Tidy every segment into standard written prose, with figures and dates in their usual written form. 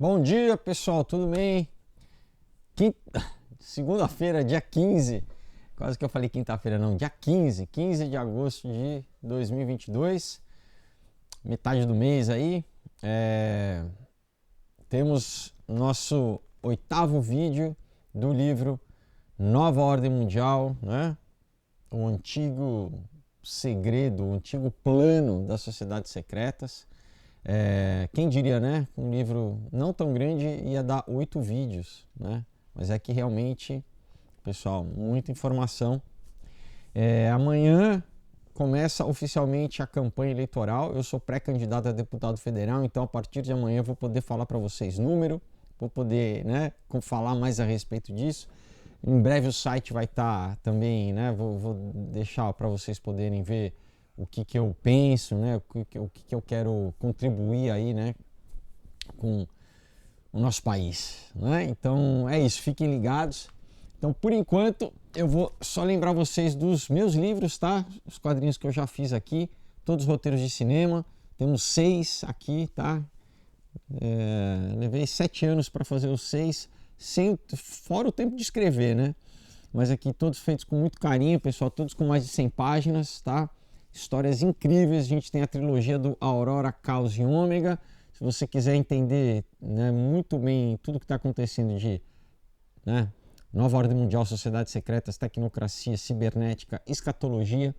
Bom dia, pessoal, tudo bem? Segunda-feira, dia 15, quase que eu falei quinta-feira, não, dia 15 de agosto de 2022, metade do mês aí. Temos nosso 8º vídeo do livro Nova Ordem Mundial, né? O antigo segredo, o antigo plano das sociedades secretas. Quem diria, né? Um livro não tão grande ia dar 8 vídeos, né? Mas é que realmente, pessoal, muita informação. Amanhã começa oficialmente a campanha eleitoral. Eu sou pré-candidato a deputado federal, então a partir de amanhã eu vou poder falar para vocês número, vou poder, né, falar mais a respeito disso. Em breve o site vai estar também, né? Vou deixar para vocês poderem ver o que eu penso, né? O que eu quero contribuir aí, né? Com o nosso país, né? Então é isso, fiquem ligados. Então, por enquanto, eu vou só lembrar vocês dos meus livros, tá? Os quadrinhos que eu já fiz aqui, todos os roteiros de cinema. Temos 6 aqui, tá? Levei 7 anos para fazer os 6, fora o tempo de escrever, né? Mas aqui todos feitos com muito carinho, pessoal, todos com mais de 100 páginas, tá? Histórias incríveis. A gente tem a trilogia do Aurora, Caos e Ômega. Se você quiser entender, né, muito bem tudo que está acontecendo de, né, Nova Ordem Mundial, Sociedades Secretas, Tecnocracia, Cibernética, Escatologia,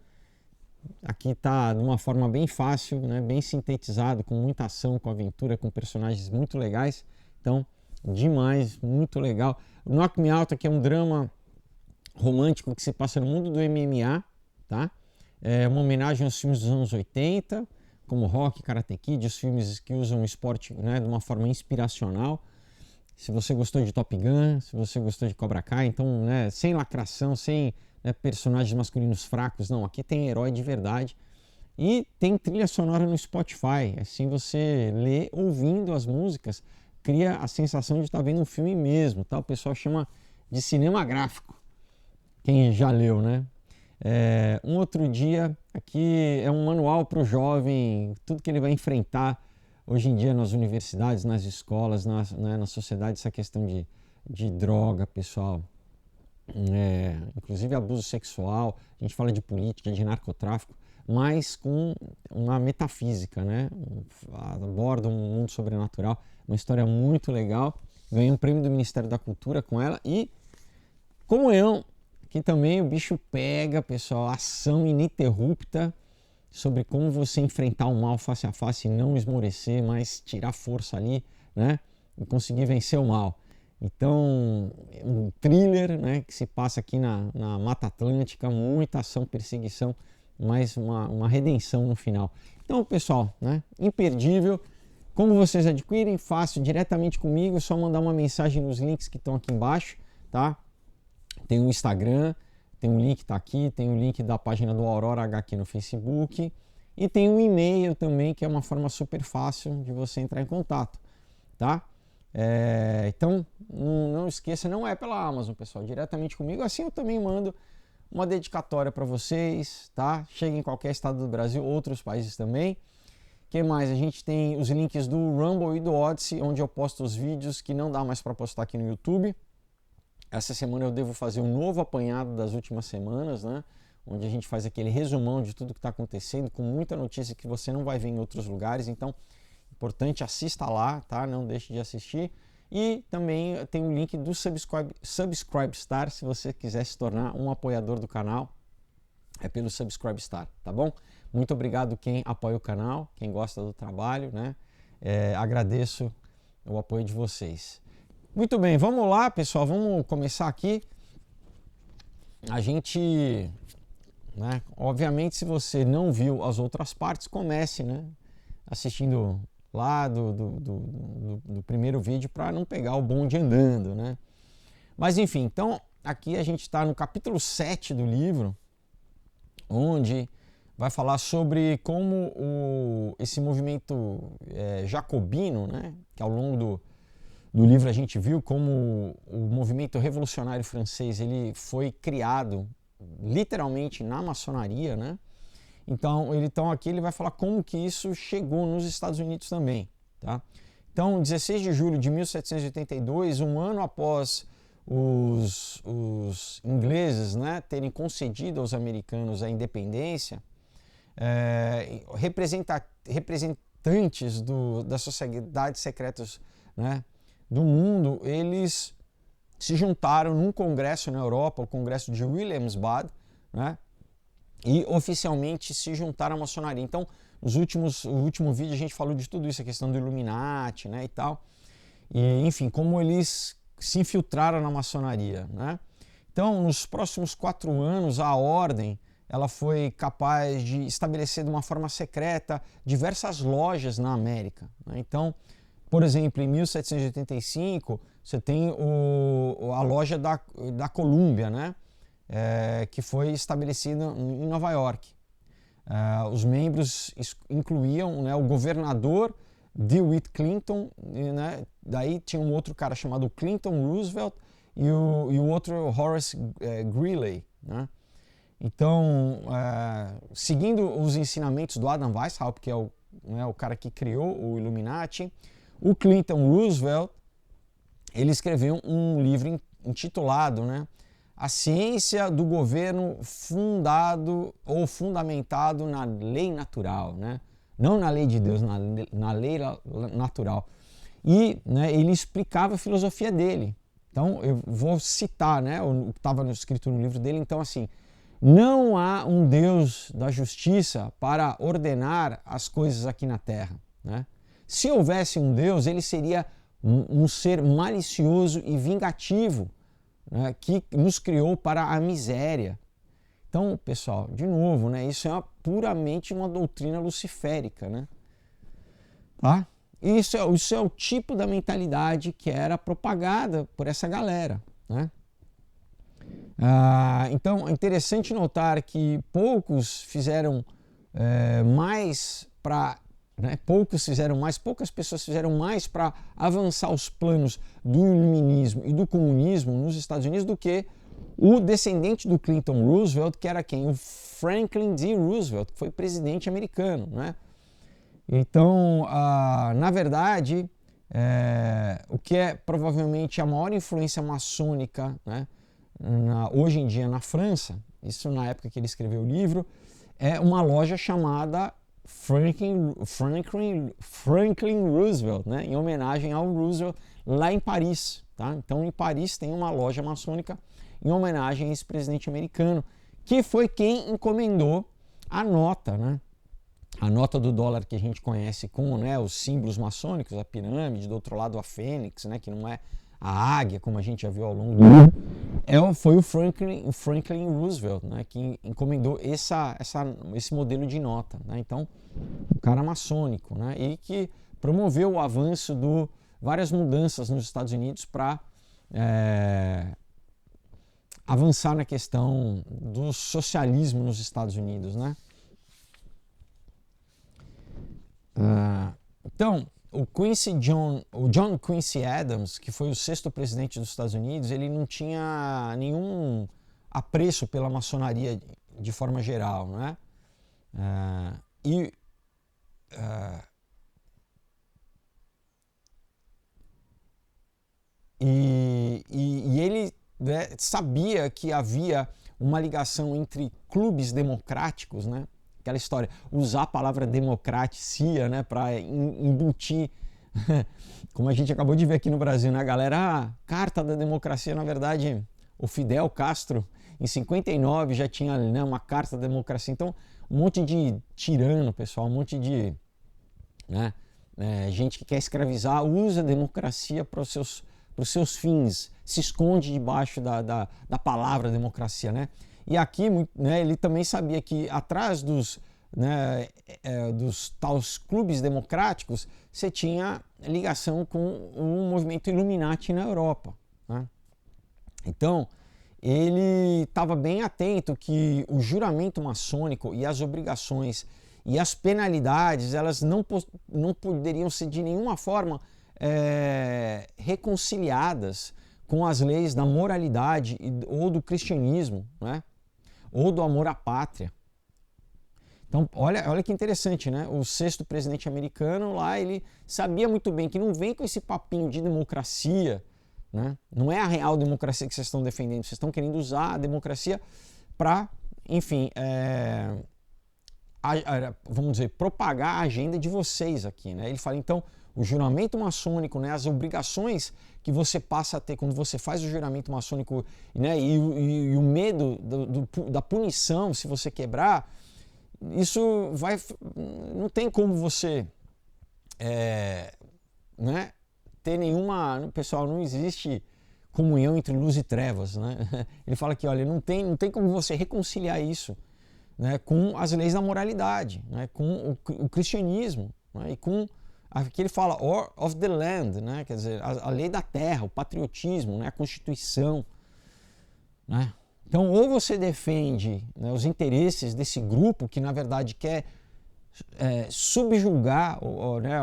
aqui está de uma forma bem fácil, né, bem sintetizado, com muita ação, com aventura, com personagens muito legais. Então, demais, muito legal. O Knock Me Out aqui é um drama romântico que se passa no mundo do MMA, tá? É uma homenagem aos filmes dos anos 80, como Rock, Karate Kid, os filmes que usam o esporte, né, de uma forma inspiracional. Se você gostou de Top Gun, se você gostou de Cobra Kai, então, né, sem lacração, sem, né, personagens masculinos fracos, não, aqui tem herói de verdade. E tem trilha sonora no Spotify, assim você lê ouvindo as músicas, cria a sensação de estar vendo um filme mesmo, tá? O pessoal chama de cinema gráfico, quem já leu, né? Um outro dia, aqui é um manual para o jovem, tudo que ele vai enfrentar hoje em dia nas universidades, nas escolas, né, na sociedade, essa questão de droga, pessoal. Inclusive abuso sexual, a gente fala de política, de narcotráfico, mas com uma metafísica, né? Aborda um mundo sobrenatural, uma história muito legal. Ganhei um prêmio do Ministério da Cultura com ela e, como eu, aqui também o bicho pega, pessoal, ação ininterrupta sobre como você enfrentar o mal face a face e não esmorecer, mas tirar força ali, né? E conseguir vencer o mal. Então, um thriller, né, que se passa aqui na Mata Atlântica, muita ação, perseguição, mas uma redenção no final. Então, pessoal, né, imperdível. Como vocês adquirem? Fácil, diretamente comigo, é só mandar uma mensagem nos links que estão aqui embaixo, tá? Tem o Instagram, tem um link que está aqui, tem o link da página do Aurora HQ no Facebook e tem um e-mail também, que é uma forma super fácil de você entrar em contato, tá? Então, não esqueça, não é pela Amazon, pessoal, diretamente comigo. Assim eu também mando uma dedicatória para vocês, tá? Chega em qualquer estado do Brasil, outros países também. Que mais? A gente tem os links do Rumble e do Odyssey, onde eu posto os vídeos que não dá mais para postar aqui no YouTube. Essa semana eu devo fazer um novo apanhado das últimas semanas, né? Onde a gente faz aquele resumão de tudo que está acontecendo, com muita notícia que você não vai ver em outros lugares. Então, importante, assista lá, tá? Não deixe de assistir. E também tem o link do Subscribestar, se você quiser se tornar um apoiador do canal, é pelo Subscribestar, tá bom? Muito obrigado quem apoia o canal, quem gosta do trabalho, né? Agradeço o apoio de vocês. Muito bem, vamos lá, pessoal, vamos começar aqui. A gente, né, obviamente, se você não viu as outras partes, comece, né, assistindo lá do primeiro vídeo para não pegar o bonde andando, né? Mas enfim, então aqui a gente está no capítulo 7 do livro, onde vai falar sobre como esse movimento jacobino, né, que ao longo do livro a gente viu como o movimento revolucionário francês ele foi criado literalmente na maçonaria, né? Então aqui ele vai falar como que isso chegou nos Estados Unidos também, tá? Então, 16 de julho de 1782, um ano após os ingleses, né, terem concedido aos americanos a independência, representantes das sociedades secretas, né, do mundo, eles se juntaram num congresso na Europa, o Congresso de Williamsbad, né, e oficialmente se juntaram à maçonaria. Então, o último vídeo a gente falou de tudo isso, a questão do Illuminati, né, e tal. E, enfim, como eles se infiltraram na maçonaria, né? Então, nos próximos 4 anos, a ordem ela foi capaz de estabelecer de uma forma secreta diversas lojas na América, né? Então, por exemplo, em 1785, você tem a loja da Colômbia, né? Que foi estabelecida em Nova York. Os membros incluíam, né, o governador DeWitt Clinton, né? Daí tinha um outro cara chamado Clinton Roosevelt e o outro Horace Greeley, né? Então, seguindo os ensinamentos do Adam Weishaupt, que é o cara que criou o Illuminati, o Clinton Roosevelt, ele escreveu um livro intitulado, né, A Ciência do Governo Fundado ou Fundamentado na Lei Natural, né? Não na lei de Deus, na lei natural. E, né, ele explicava a filosofia dele. Então, eu vou citar, né, o que estava escrito no livro dele. Então, assim, não há um Deus da justiça para ordenar as coisas aqui na Terra, né? Se houvesse um Deus, ele seria um ser malicioso e vingativo, né, que nos criou para a miséria. Então, pessoal, de novo, né, isso é puramente uma doutrina luciférica, né? Tá? Isso é o tipo da mentalidade que era propagada por essa galera, né? Então, é interessante notar que poucos poucas pessoas fizeram mais para avançar os planos do iluminismo e do comunismo nos Estados Unidos do que o descendente do Clinton Roosevelt, que era quem? O Franklin D. Roosevelt, que foi presidente americano, né? Então, na verdade, o que é provavelmente a maior influência maçônica, né, hoje em dia na França, isso na época que ele escreveu o livro, é uma loja chamada Franklin Roosevelt, né, em homenagem ao Roosevelt, lá em Paris. Tá? Então, em Paris tem uma loja maçônica em homenagem a esse presidente americano, que foi quem encomendou a nota, né? A nota do dólar que a gente conhece com, né, os símbolos maçônicos, a pirâmide, do outro lado a fênix, né, que não é a águia, como a gente já viu ao longo do livro, foi o Franklin Roosevelt, né, que encomendou esse modelo de nota. Né? Então, um cara maçônico, né, e que promoveu o avanço de várias mudanças nos Estados Unidos para avançar na questão do socialismo nos Estados Unidos, né? Então, o John Quincy Adams, que foi o 6º presidente dos Estados Unidos, ele não tinha nenhum apreço pela maçonaria de forma geral, né? E ele, né, sabia que havia uma ligação entre clubes democráticos, né? Aquela história, usar a palavra democracia, né, para embutir, como a gente acabou de ver aqui no Brasil, né, galera? Carta da democracia, na verdade, o Fidel Castro, em 59, já tinha, né, uma carta da democracia. Então, um monte de tirano, pessoal, um monte de, né, gente que quer escravizar, usa a democracia para os seus fins, se esconde debaixo da palavra democracia, né? E aqui, né, ele também sabia que atrás dos tais clubes democráticos você tinha ligação com o movimento Illuminati na Europa, né? Então, ele estava bem atento que o juramento maçônico e as obrigações e as penalidades, elas não poderiam ser de nenhuma forma reconciliadas com as leis da moralidade ou do cristianismo, né? Ou do amor à pátria. Então, olha que interessante, né? O sexto presidente americano lá, ele sabia muito bem que não vem com esse papinho de democracia, né? Não é a real democracia que vocês estão defendendo, vocês estão querendo usar a democracia para, enfim, vamos dizer, propagar a agenda de vocês aqui, né? Ele fala, então, o juramento maçônico, né, as obrigações que você passa a ter quando você faz o juramento maçônico, né, e o medo da punição se você quebrar, isso vai, não tem como você né, ter nenhuma, pessoal, não existe comunhão entre luz e trevas, né? Ele fala que, olha, não tem como você reconciliar isso, né, com as leis da moralidade, né, com o cristianismo, né, e com aqui ele fala of the land, né, quer dizer, a lei da terra, o patriotismo, né, a Constituição, né? Então, ou você defende, né, os interesses desse grupo que, na verdade, quer subjugar né,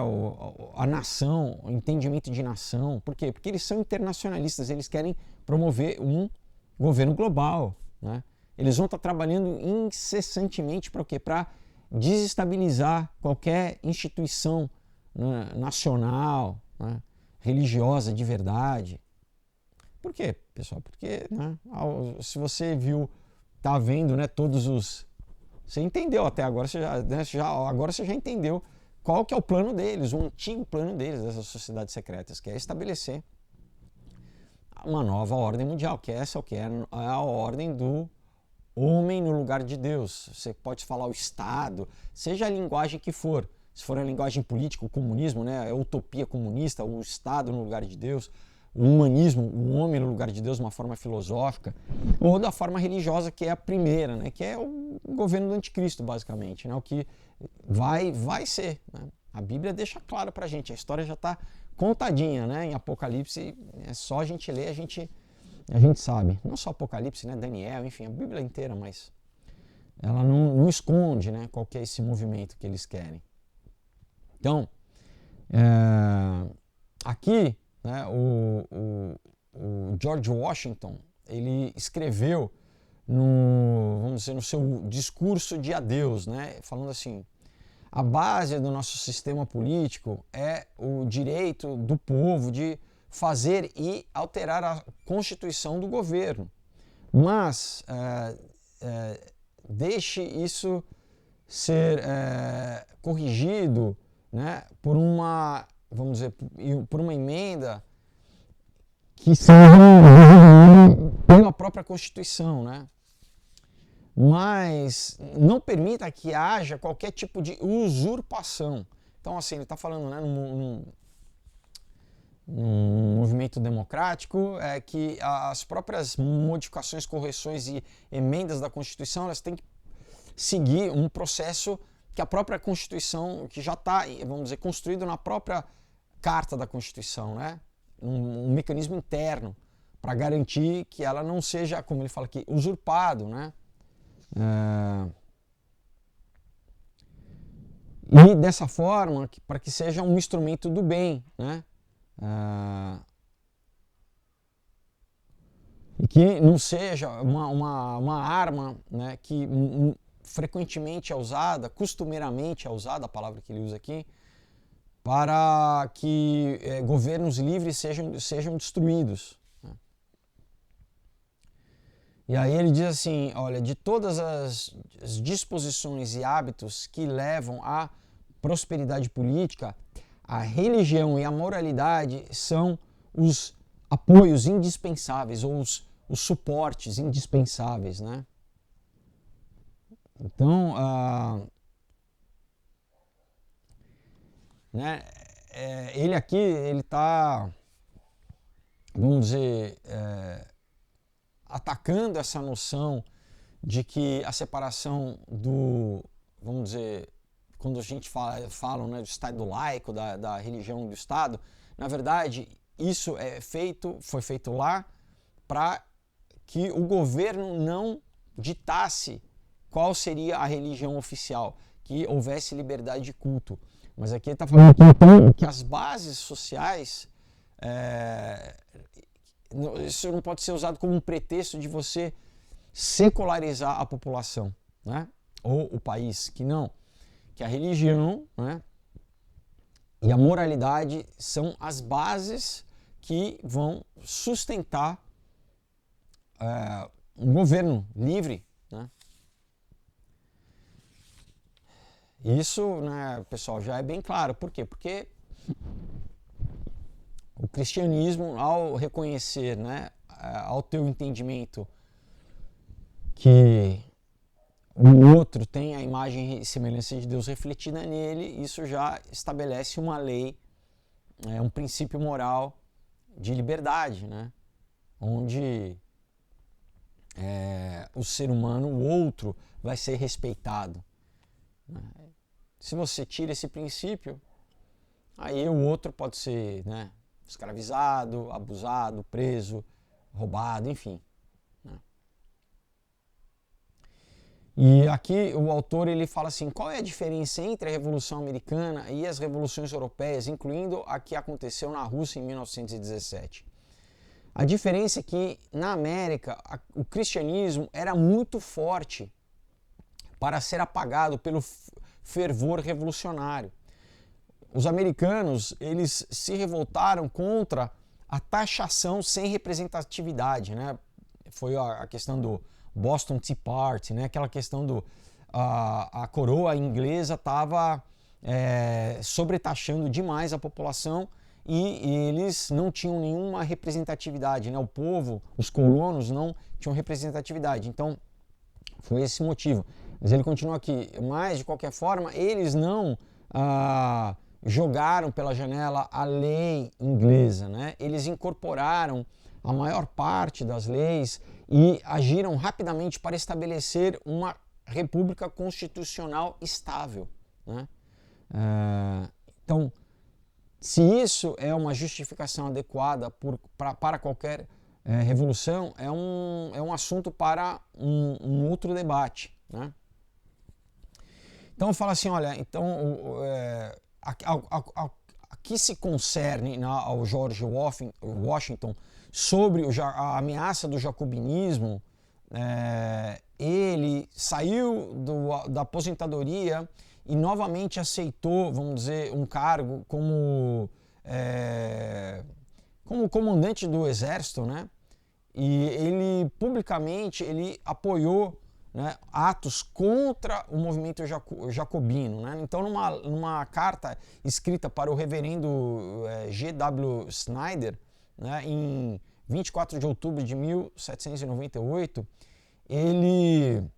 a nação, o entendimento de nação. Por quê? Porque eles são internacionalistas, eles querem promover um governo global, né? Eles vão estar trabalhando incessantemente para o quê? Para desestabilizar qualquer instituição, né, nacional, né, religiosa de verdade. Por quê, pessoal? Porque, né, se você tá vendo, né, todos os... Você entendeu até agora, agora você já entendeu qual que é o plano deles, o antigo plano deles, dessas sociedades secretas, que é estabelecer uma nova ordem mundial, que essa é o que é a ordem do homem no lugar de Deus. Você pode falar o Estado, seja a linguagem que for. Se for a linguagem política, o comunismo, né, a utopia comunista, o Estado no lugar de Deus, o humanismo, o homem no lugar de Deus, uma forma filosófica, ou da forma religiosa, que é a primeira, né, que é o governo do anticristo, basicamente, né, o que vai ser, né? A Bíblia deixa claro pra gente, a história já está contadinha, né, em Apocalipse, é só a gente ler, a gente sabe. Não só Apocalipse, né, Daniel, enfim, a Bíblia inteira, mas ela não esconde, né, qual que é esse movimento que eles querem. Então, aqui, né, o George Washington, ele escreveu vamos dizer, no seu discurso de adeus, né, falando assim: a base do nosso sistema político é o direito do povo de fazer e alterar a constituição do governo, mas deixe isso ser corrigido, né, por uma, vamos dizer, por uma emenda que seja pela própria Constituição, né? Mas não permita que haja qualquer tipo de usurpação. Então, assim, ele está falando, né, num movimento democrático, que as próprias modificações, correções e emendas da Constituição, elas têm que seguir um processo que a própria Constituição, que já está, vamos dizer, construído na própria Carta da Constituição, né? Um mecanismo interno para garantir que ela não seja, como ele fala aqui, usurpado, né? E dessa forma, para que seja um instrumento do bem, né? E que não seja uma arma, né, que frequentemente é usada, costumeiramente é usada, a palavra que ele usa aqui, para que governos livres sejam destruídos. Né? E aí ele diz assim, olha, de todas as disposições e hábitos que levam à prosperidade política, a religião e a moralidade são os apoios indispensáveis, ou os suportes indispensáveis, né? Então, né, ele aqui, ele está, vamos dizer, atacando essa noção de que a separação vamos dizer, quando a gente fala, né, do Estado laico, da religião e do Estado, na verdade, isso foi feito lá para que o governo não ditasse qual seria a religião oficial, que houvesse liberdade de culto. Mas aqui ele está falando que as bases sociais, isso não pode ser usado como um pretexto de você secularizar a população, né? ou o país que não, que a religião, né, e a moralidade são as bases que vão sustentar um governo livre, né? Isso, né, pessoal, já é bem claro. Por quê? Porque o cristianismo, ao reconhecer, né, ao ter o entendimento que o outro tem a imagem e semelhança de Deus refletida nele, isso já estabelece uma lei, um princípio moral de liberdade, né? Onde o ser humano, o outro, vai ser respeitado. Se você tira esse princípio, aí o outro pode ser, né, escravizado, abusado, preso, roubado, enfim. E aqui o autor ele fala assim, qual é a diferença entre a Revolução Americana e as revoluções europeias, incluindo a que aconteceu na Rússia em 1917? A diferença é que na América o cristianismo era muito forte para ser apagado pelo fervor revolucionário. Os americanos eles se revoltaram contra a taxação sem representatividade, né? Foi a questão do Boston Tea Party, né? Aquela questão do a coroa inglesa estava sobretaxando demais a população e eles não tinham nenhuma representatividade, né? O povo, os colonos não tinham representatividade. Então foi esse motivo. Mas ele continua aqui. Mas de qualquer forma eles não jogaram pela janela a lei inglesa, né? Eles incorporaram a maior parte das leis e agiram rapidamente para estabelecer uma república constitucional estável, né? Então, se isso é uma justificação adequada para qualquer revolução, é um assunto para um outro debate, né? Então fala assim, olha, então a que se concerne ao George Washington sobre a ameaça do jacobinismo, ele saiu da aposentadoria e novamente aceitou, vamos dizer, um cargo como comandante do exército, né? E ele publicamente ele apoiou, né, atos contra o movimento jacobino, né? Então, numa carta escrita para o reverendo G.W. Snyder, né, em 24 de outubro de 1798, ele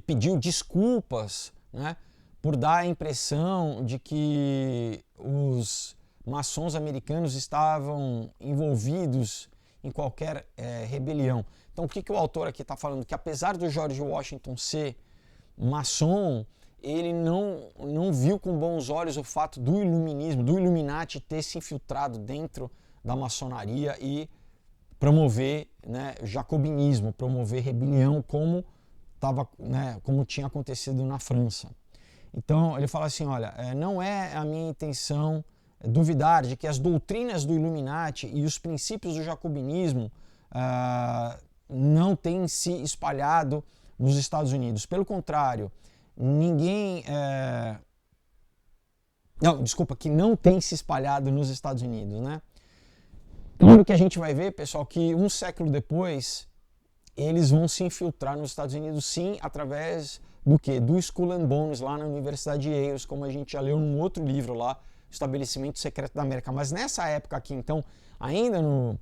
pediu desculpas, né, por dar a impressão de que os maçons americanos estavam envolvidos em qualquer rebelião. Então, o que o autor aqui está falando? Que apesar do George Washington ser maçom, ele não viu com bons olhos o fato do iluminismo, do Illuminati ter se infiltrado dentro da maçonaria e promover, né, jacobinismo, promover rebelião como tinha acontecido na França. Então, ele fala assim, olha, não é a minha intenção duvidar de que as doutrinas do Illuminati e os princípios do jacobinismo não têm se espalhado nos Estados Unidos. Pelo contrário, que não tem se espalhado nos Estados Unidos, né? Claro que a gente vai ver, pessoal, que um século depois eles vão se infiltrar nos Estados Unidos, sim, através do quê? Do Skull and Bones lá na Universidade de Yale, como a gente já leu num outro livro lá, Estabelecimento Secreto da América. Mas nessa época aqui, então, ainda no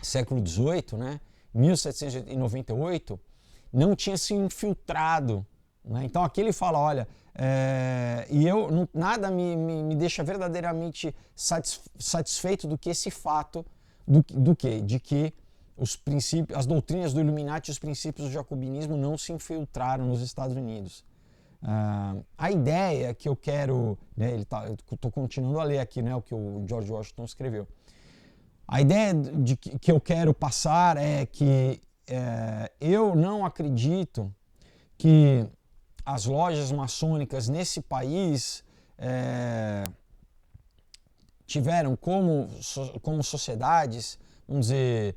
século XVIII, né, 1798, não tinha se infiltrado, né? Então aqui ele fala, olha, nada me deixa verdadeiramente satisfeito do que esse fato, de que os princípios, as doutrinas do Illuminati e os princípios do jacobinismo não se infiltraram nos Estados Unidos. A ideia que eu quero, né, eu estou continuando a ler aqui, né, o que o George Washington escreveu. A ideia que eu quero passar é que eu não acredito que as lojas maçônicas nesse país tiveram como sociedades, vamos dizer,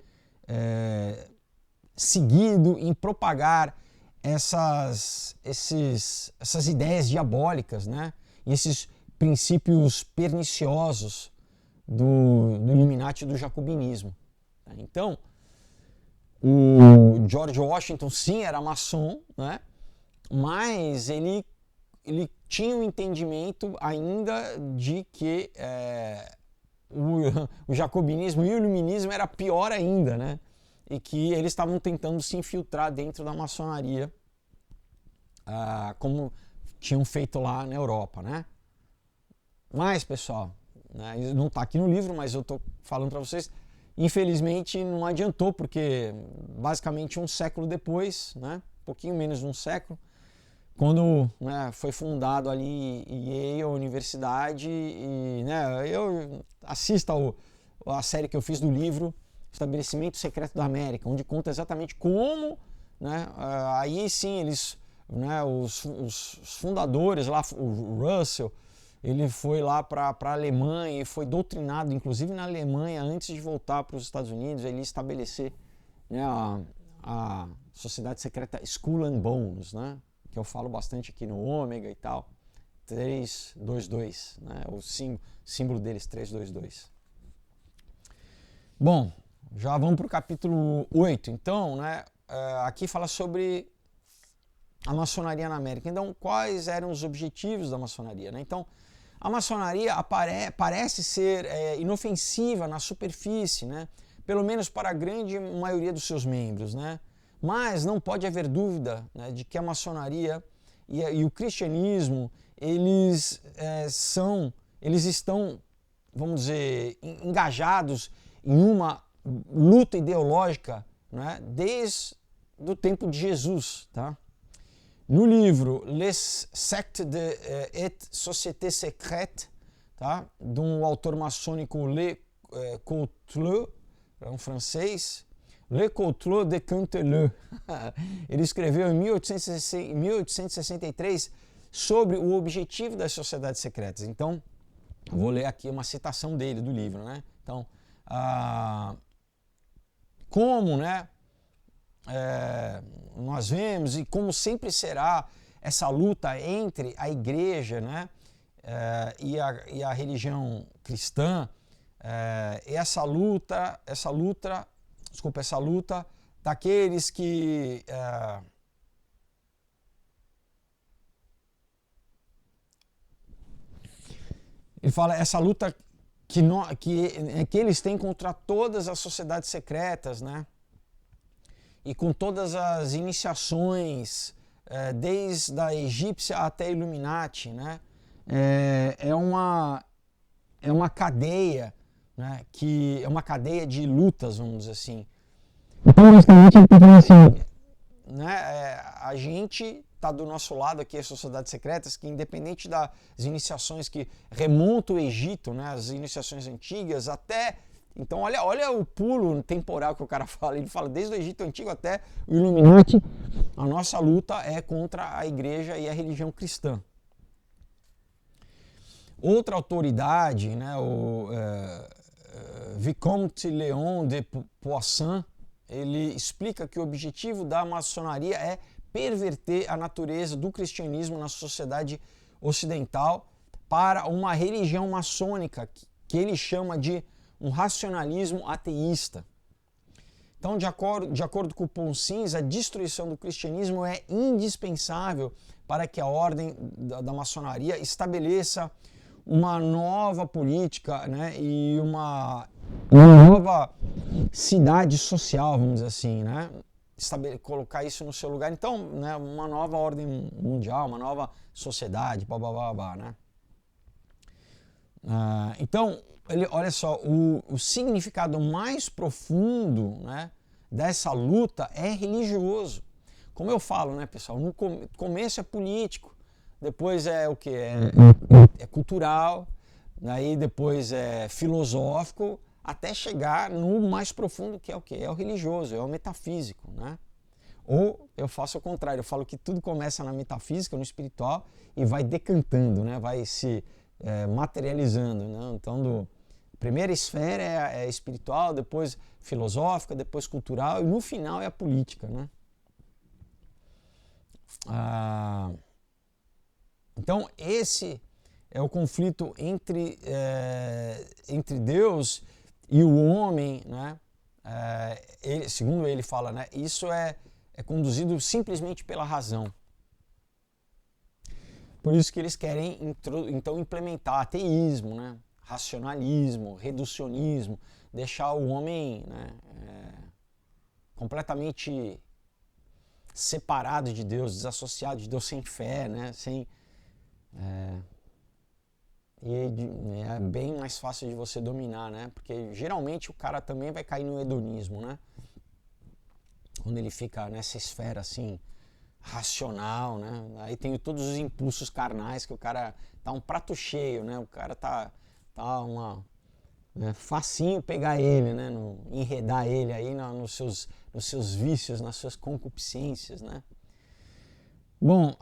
seguido em propagar essas ideias diabólicas, né? E esses princípios perniciosos do Illuminati e do jacobinismo. Então, o George Washington, sim, era maçom, né? Mas ele tinha um entendimento ainda de que o jacobinismo e o iluminismo era pior ainda, né? E que eles estavam tentando se infiltrar dentro da maçonaria, como tinham feito lá na Europa, né? Mas, pessoal, né, não está aqui no livro, mas eu estou falando para vocês, infelizmente não adiantou, porque basicamente um século depois, né, um pouquinho menos de um século, quando, né, foi fundado ali Yale, a universidade, e, né, eu assista a série que eu fiz do livro Estabelecimento Secreto da América, onde conta exatamente como, né, aí sim eles, né, os fundadores lá, o Russell, ele foi lá para a Alemanha e foi doutrinado, inclusive na Alemanha, antes de voltar para os Estados Unidos, ele estabelecer, né, a sociedade secreta Skull and Bones, né, que eu falo bastante aqui no Ômega e tal, 322, né, o símbolo deles, 322. Bom, já vamos para o capítulo 8, então, né, aqui fala sobre a maçonaria na América. Então, quais eram os objetivos da maçonaria, né? Então, a maçonaria parece ser inofensiva na superfície, né? Pelo menos para a grande maioria dos seus membros, né? Mas não pode haver dúvida, né, de que a maçonaria e o cristianismo, eles estão, vamos dizer, engajados em uma luta ideológica, né, desde o tempo de Jesus, tá? No livro Les Sectes et Sociétés Secrètes, tá? De um autor maçônico Le Couteuleux, é um francês, Le Couteuleux de Canteleu. Ele escreveu em 1863 sobre o objetivo das sociedades secretas. Então, vou ler aqui uma citação dele do livro, né? Então, como, né, nós vemos, e como sempre será essa luta entre a igreja, né, e a religião cristã, essa luta daqueles que ele fala essa luta que eles têm contra todas as sociedades secretas, né? E com todas as iniciações, desde a egípcia até a Illuminati, né? É uma cadeia, né? Que é uma cadeia de lutas, vamos dizer assim. Então, basicamente, ele está falando assim, né? A gente está do nosso lado aqui, as sociedades secretas, que independente das iniciações que remontam o Egito, né? As iniciações antigas, até... Então, olha o pulo temporal que o cara fala. Ele fala desde o Egito Antigo até o Illuminati. A nossa luta é contra a igreja e a religião cristã. Outra autoridade, né, o Vicomte Léon de Poisson, ele explica que o objetivo da maçonaria é perverter a natureza do cristianismo na sociedade ocidental para uma religião maçônica que ele chama de um racionalismo ateísta. Então, de acordo com o Ponsins, a destruição do cristianismo é indispensável para que a ordem da maçonaria estabeleça uma nova política, né, e uma nova cidade social, vamos dizer assim, né? Colocar isso no seu lugar. Então, né, uma nova ordem mundial, uma nova sociedade, blá, blá, blá, blá, né? Então, olha só, o significado mais profundo, né, dessa luta é religioso. Como eu falo, né, pessoal, no começo é político, depois é o que? É cultural, aí depois é filosófico, até chegar no mais profundo, que é o que? É o religioso, é o metafísico, né? Ou eu faço o contrário, eu falo que tudo começa na metafísica, no espiritual, e vai decantando, né? Vai se materializando, né? Então, a primeira esfera é espiritual, depois filosófica, depois cultural, e no final é a política, né? Então, esse é o conflito entre Deus e o homem, né? Segundo ele fala, né? Isso é conduzido simplesmente pela razão. Por isso que eles querem, então, implementar ateísmo, né? Racionalismo, reducionismo, deixar o homem, né, completamente separado de Deus, desassociado de Deus, sem fé, né? E é bem mais fácil de você dominar, né? Porque geralmente o cara também vai cair no hedonismo, né? Quando ele fica nessa esfera assim, racional, né? Aí tem todos os impulsos carnais que o cara tá um prato cheio, né? O cara tá facinho pegar ele, né? Enredar ele aí nos seus vícios, nas suas concupiscências, né? Bom,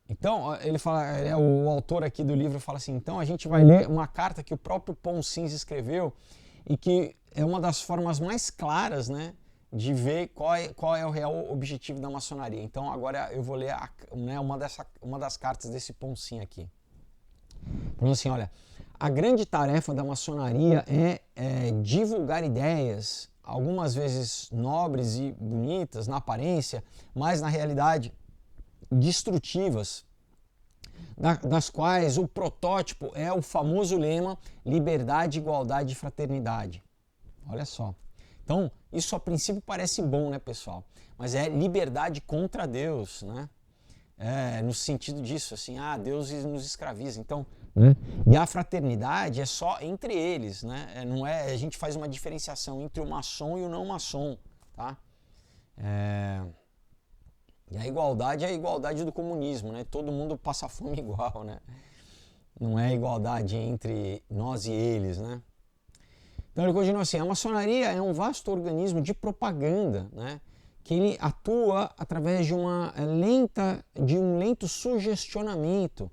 então ele fala, o autor aqui do livro fala assim, então a gente vai ler uma carta que o próprio Ponsins escreveu e que é uma das formas mais claras, né, de ver qual é o real objetivo da maçonaria. Então agora eu vou ler uma das cartas desse Ponsins aqui. Falando assim, olha, a grande tarefa da maçonaria é divulgar ideias, algumas vezes nobres e bonitas na aparência, mas na realidade destrutivas, das quais o protótipo é o famoso lema liberdade, igualdade e fraternidade. Olha só. Então, isso a princípio parece bom, né, pessoal? Mas é liberdade contra Deus, né? No sentido disso, assim, Deus nos escraviza. Então, né? E a fraternidade é só entre eles, né? Não é, a gente faz uma diferenciação entre o maçom e o não maçom, tá? E a igualdade é a igualdade do comunismo, né? Todo mundo passa fome igual, né? Não é igualdade entre nós e eles, né? Então ele continua assim, a maçonaria é um vasto organismo de propaganda, né? Que ele atua através de um lento sugestionamento,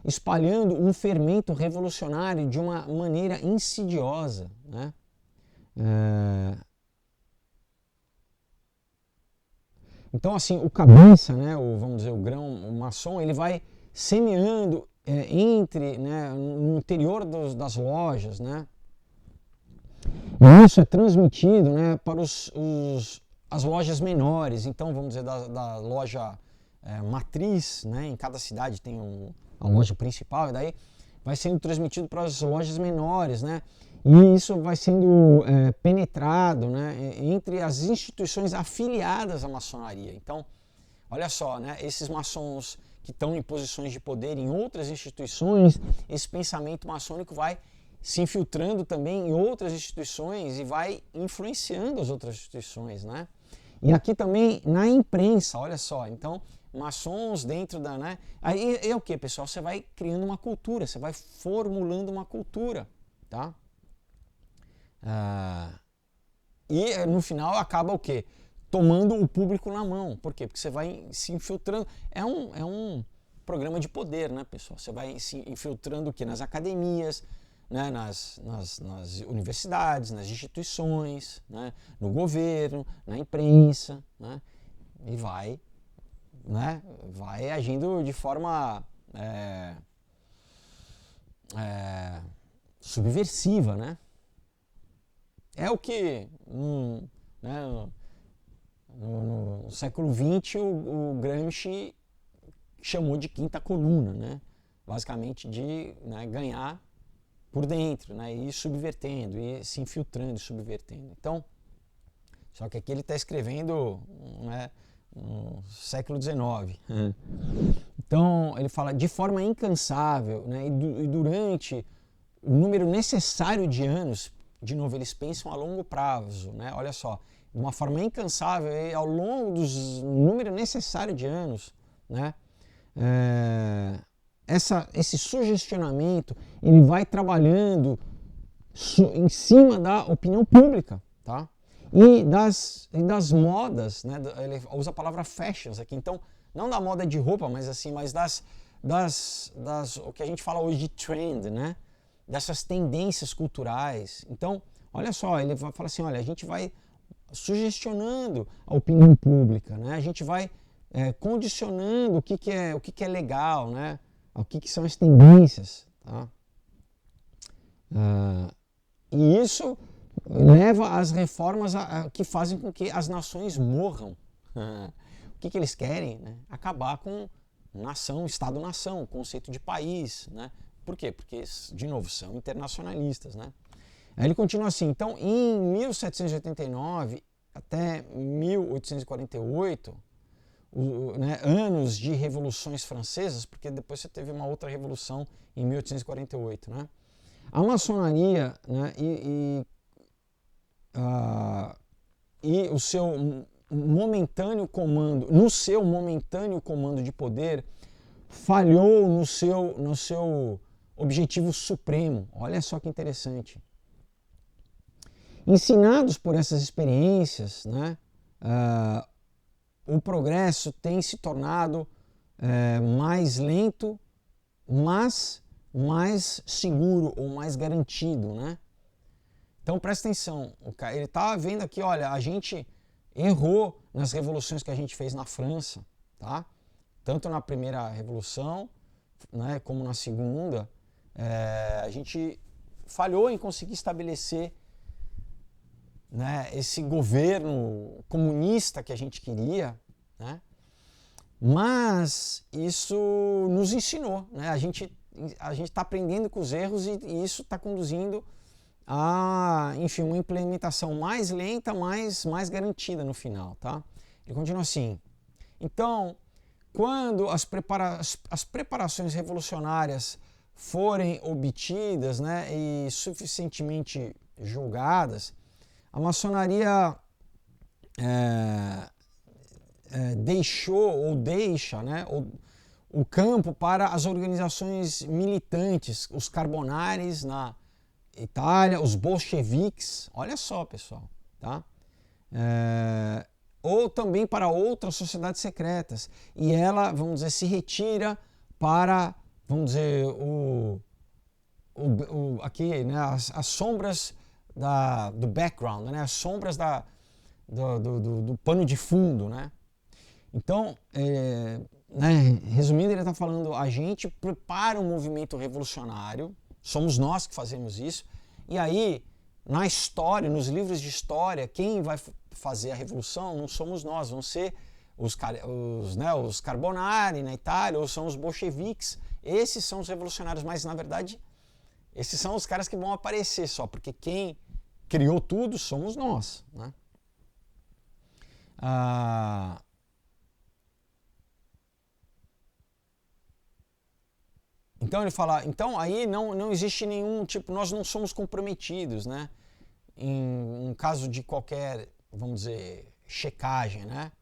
espalhando um fermento revolucionário de uma maneira insidiosa, né? Então, assim, o cabeça, né, vamos dizer, o grão, o maçom, ele vai semeando né, no interior das lojas, né? E isso é transmitido, né, para as lojas menores. Então, vamos dizer, da loja matriz, né, em cada cidade tem a loja principal, e daí vai sendo transmitido para as lojas menores, né? E isso vai sendo penetrado, né, entre as instituições afiliadas à maçonaria. Então, olha só, né, esses maçons que estão em posições de poder em outras instituições, esse pensamento maçônico vai se infiltrando também em outras instituições e vai influenciando as outras instituições, né? E aqui também na imprensa, olha só, então maçons dentro da, né? Aí é o que, pessoal? Você vai criando uma cultura, você vai formulando uma cultura, tá? E no final acaba o quê? Tomando o público na mão. Por quê? Porque você vai se infiltrando. É um programa de poder, né, pessoal? Você vai se infiltrando o quê? Nas academias, né? nas universidades, nas instituições, né? No governo, na imprensa, né? E vai, né? Vai agindo de forma subversiva, né? É o que né, no século XX o Gramsci chamou de quinta coluna, né? Basicamente de, né, ganhar por dentro, né? E ir subvertendo, e se infiltrando, subvertendo. Então, só que aqui ele está escrevendo, né, no século XIX. Então ele fala de forma incansável, né, e durante o número necessário de anos. De novo, eles pensam a longo prazo, né? Olha só, de uma forma incansável, e ao longo do número necessário de anos, né? Esse sugestionamento, ele vai trabalhando em cima da opinião pública, tá? E das modas, né? Ele usa a palavra fashions aqui, então, não da moda de roupa, mas assim, mas o que a gente fala hoje de trend, né? Dessas tendências culturais. Então, olha só, ele vai falar assim, olha, a gente vai sugestionando a opinião pública, né? A gente vai condicionando o que é legal, né? O que são as tendências, tá? E isso leva às reformas que fazem com que as nações morram. O que eles querem? Né? Acabar com nação, Estado-nação, conceito de país, né? Por quê? Porque, de novo, são internacionalistas, né? Aí ele continua assim, então em 1789 até 1848, né, anos de revoluções francesas, porque depois você teve uma outra revolução em 1848, né? A maçonaria, né, e o seu momentâneo comando, no seu momentâneo comando de poder, falhou no seu objetivo supremo. Olha só que interessante. Ensinados por essas experiências, né, o progresso tem se tornado mais lento, mas mais seguro ou mais garantido, né? Então presta atenção, ele está vendo aqui, olha, a gente errou nas revoluções que a gente fez na França, tá? Tanto na primeira revolução, né, como na segunda, a gente falhou em conseguir estabelecer, né, esse governo comunista que a gente queria, né? Mas isso nos ensinou, né? A gente está aprendendo com os erros e isso está conduzindo a, enfim, uma implementação mais lenta, mais garantida no final, tá? Ele continua assim. Então, quando as preparações revolucionárias forem obtidas, né, e suficientemente julgadas, a maçonaria deixa, né, o campo para as organizações militantes, os carbonares na Itália, os bolcheviques, olha só, pessoal, tá? Ou também para outras sociedades secretas. E ela, vamos dizer, se retira para, vamos dizer, aqui, né, as sombras do background, né, as sombras do pano de fundo, né? Então, né, resumindo, ele está falando, a gente prepara um movimento revolucionário, somos nós que fazemos isso, e aí, na história, nos livros de história, quem vai fazer a revolução não somos nós, vão ser os Carbonari na Itália, ou são os bolcheviques, esses são os revolucionários, mas na verdade, esses são os caras que vão aparecer só, porque quem criou tudo somos nós, né? Então ele fala, então aí não existe nenhum tipo, nós não somos comprometidos, né? Em um caso de qualquer, vamos dizer, checagem, né?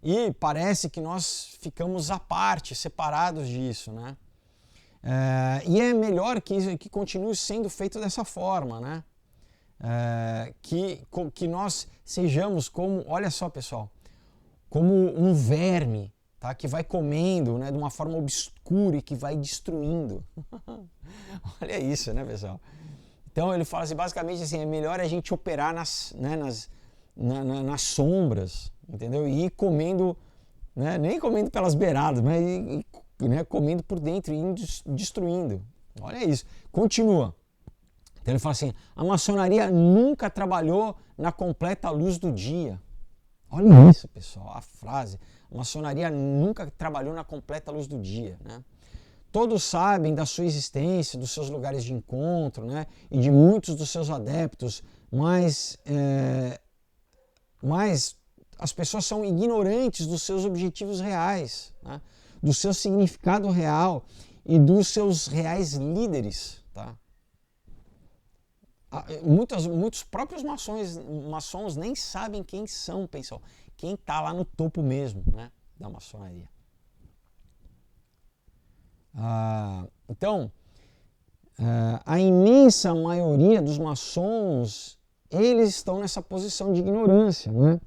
E parece que nós ficamos à parte, separados disso, né? E é melhor que continue sendo feito dessa forma, né? Que nós sejamos como, olha só, pessoal, como um verme, tá? Que vai comendo, né, de uma forma obscura e que vai destruindo. Olha isso, né, pessoal? Então ele fala assim, basicamente assim, é melhor a gente operar nas sombras, entendeu? E ir comendo, né, nem comendo pelas beiradas, mas né, comendo por dentro e destruindo. Olha isso. Continua. Então ele fala assim, a maçonaria nunca trabalhou na completa luz do dia. Olha isso, pessoal, a frase. A maçonaria nunca trabalhou na completa luz do dia, né? Todos sabem da sua existência, dos seus lugares de encontro, né? E de muitos dos seus adeptos, mas as pessoas são ignorantes dos seus objetivos reais, né? Do seu significado real e dos seus reais líderes, tá? Muitos próprios maçons nem sabem quem são, pessoal. Quem está lá no topo mesmo, né, da maçonaria. Então, a imensa maioria dos maçons, eles estão nessa posição de ignorância, né?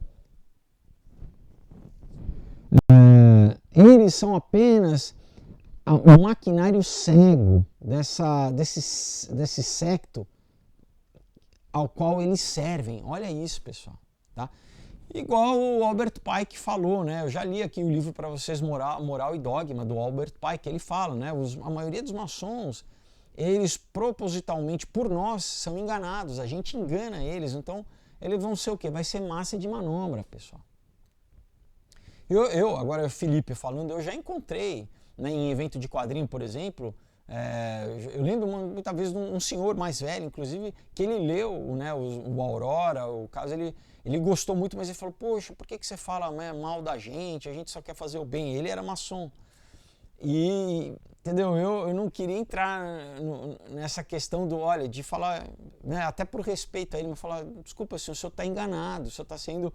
Eles são apenas o maquinário cego desse secto ao qual eles servem. Olha isso, pessoal, tá? Igual o Albert Pike falou, né? Eu já li aqui o livro para vocês, Moral e Dogma, do Albert Pike. Ele fala, né? A maioria dos maçons, eles propositalmente, por nós, são enganados. A gente engana eles. Então, eles vão ser o quê? Vai ser massa de manobra, pessoal. Agora o Felipe falando, eu já encontrei, né, em evento de quadrinho, por exemplo, eu lembro muitas vezes de um senhor mais velho, inclusive, que ele leu, né, o Aurora, o caso, ele gostou muito, mas ele falou, poxa, por que você fala, né, mal da gente? A gente só quer fazer o bem. Ele era maçom. E, entendeu? Eu não queria entrar nessa questão olha, de falar, né, até por respeito a ele, mas falar, desculpa, senhor, o senhor está enganado, o senhor está sendo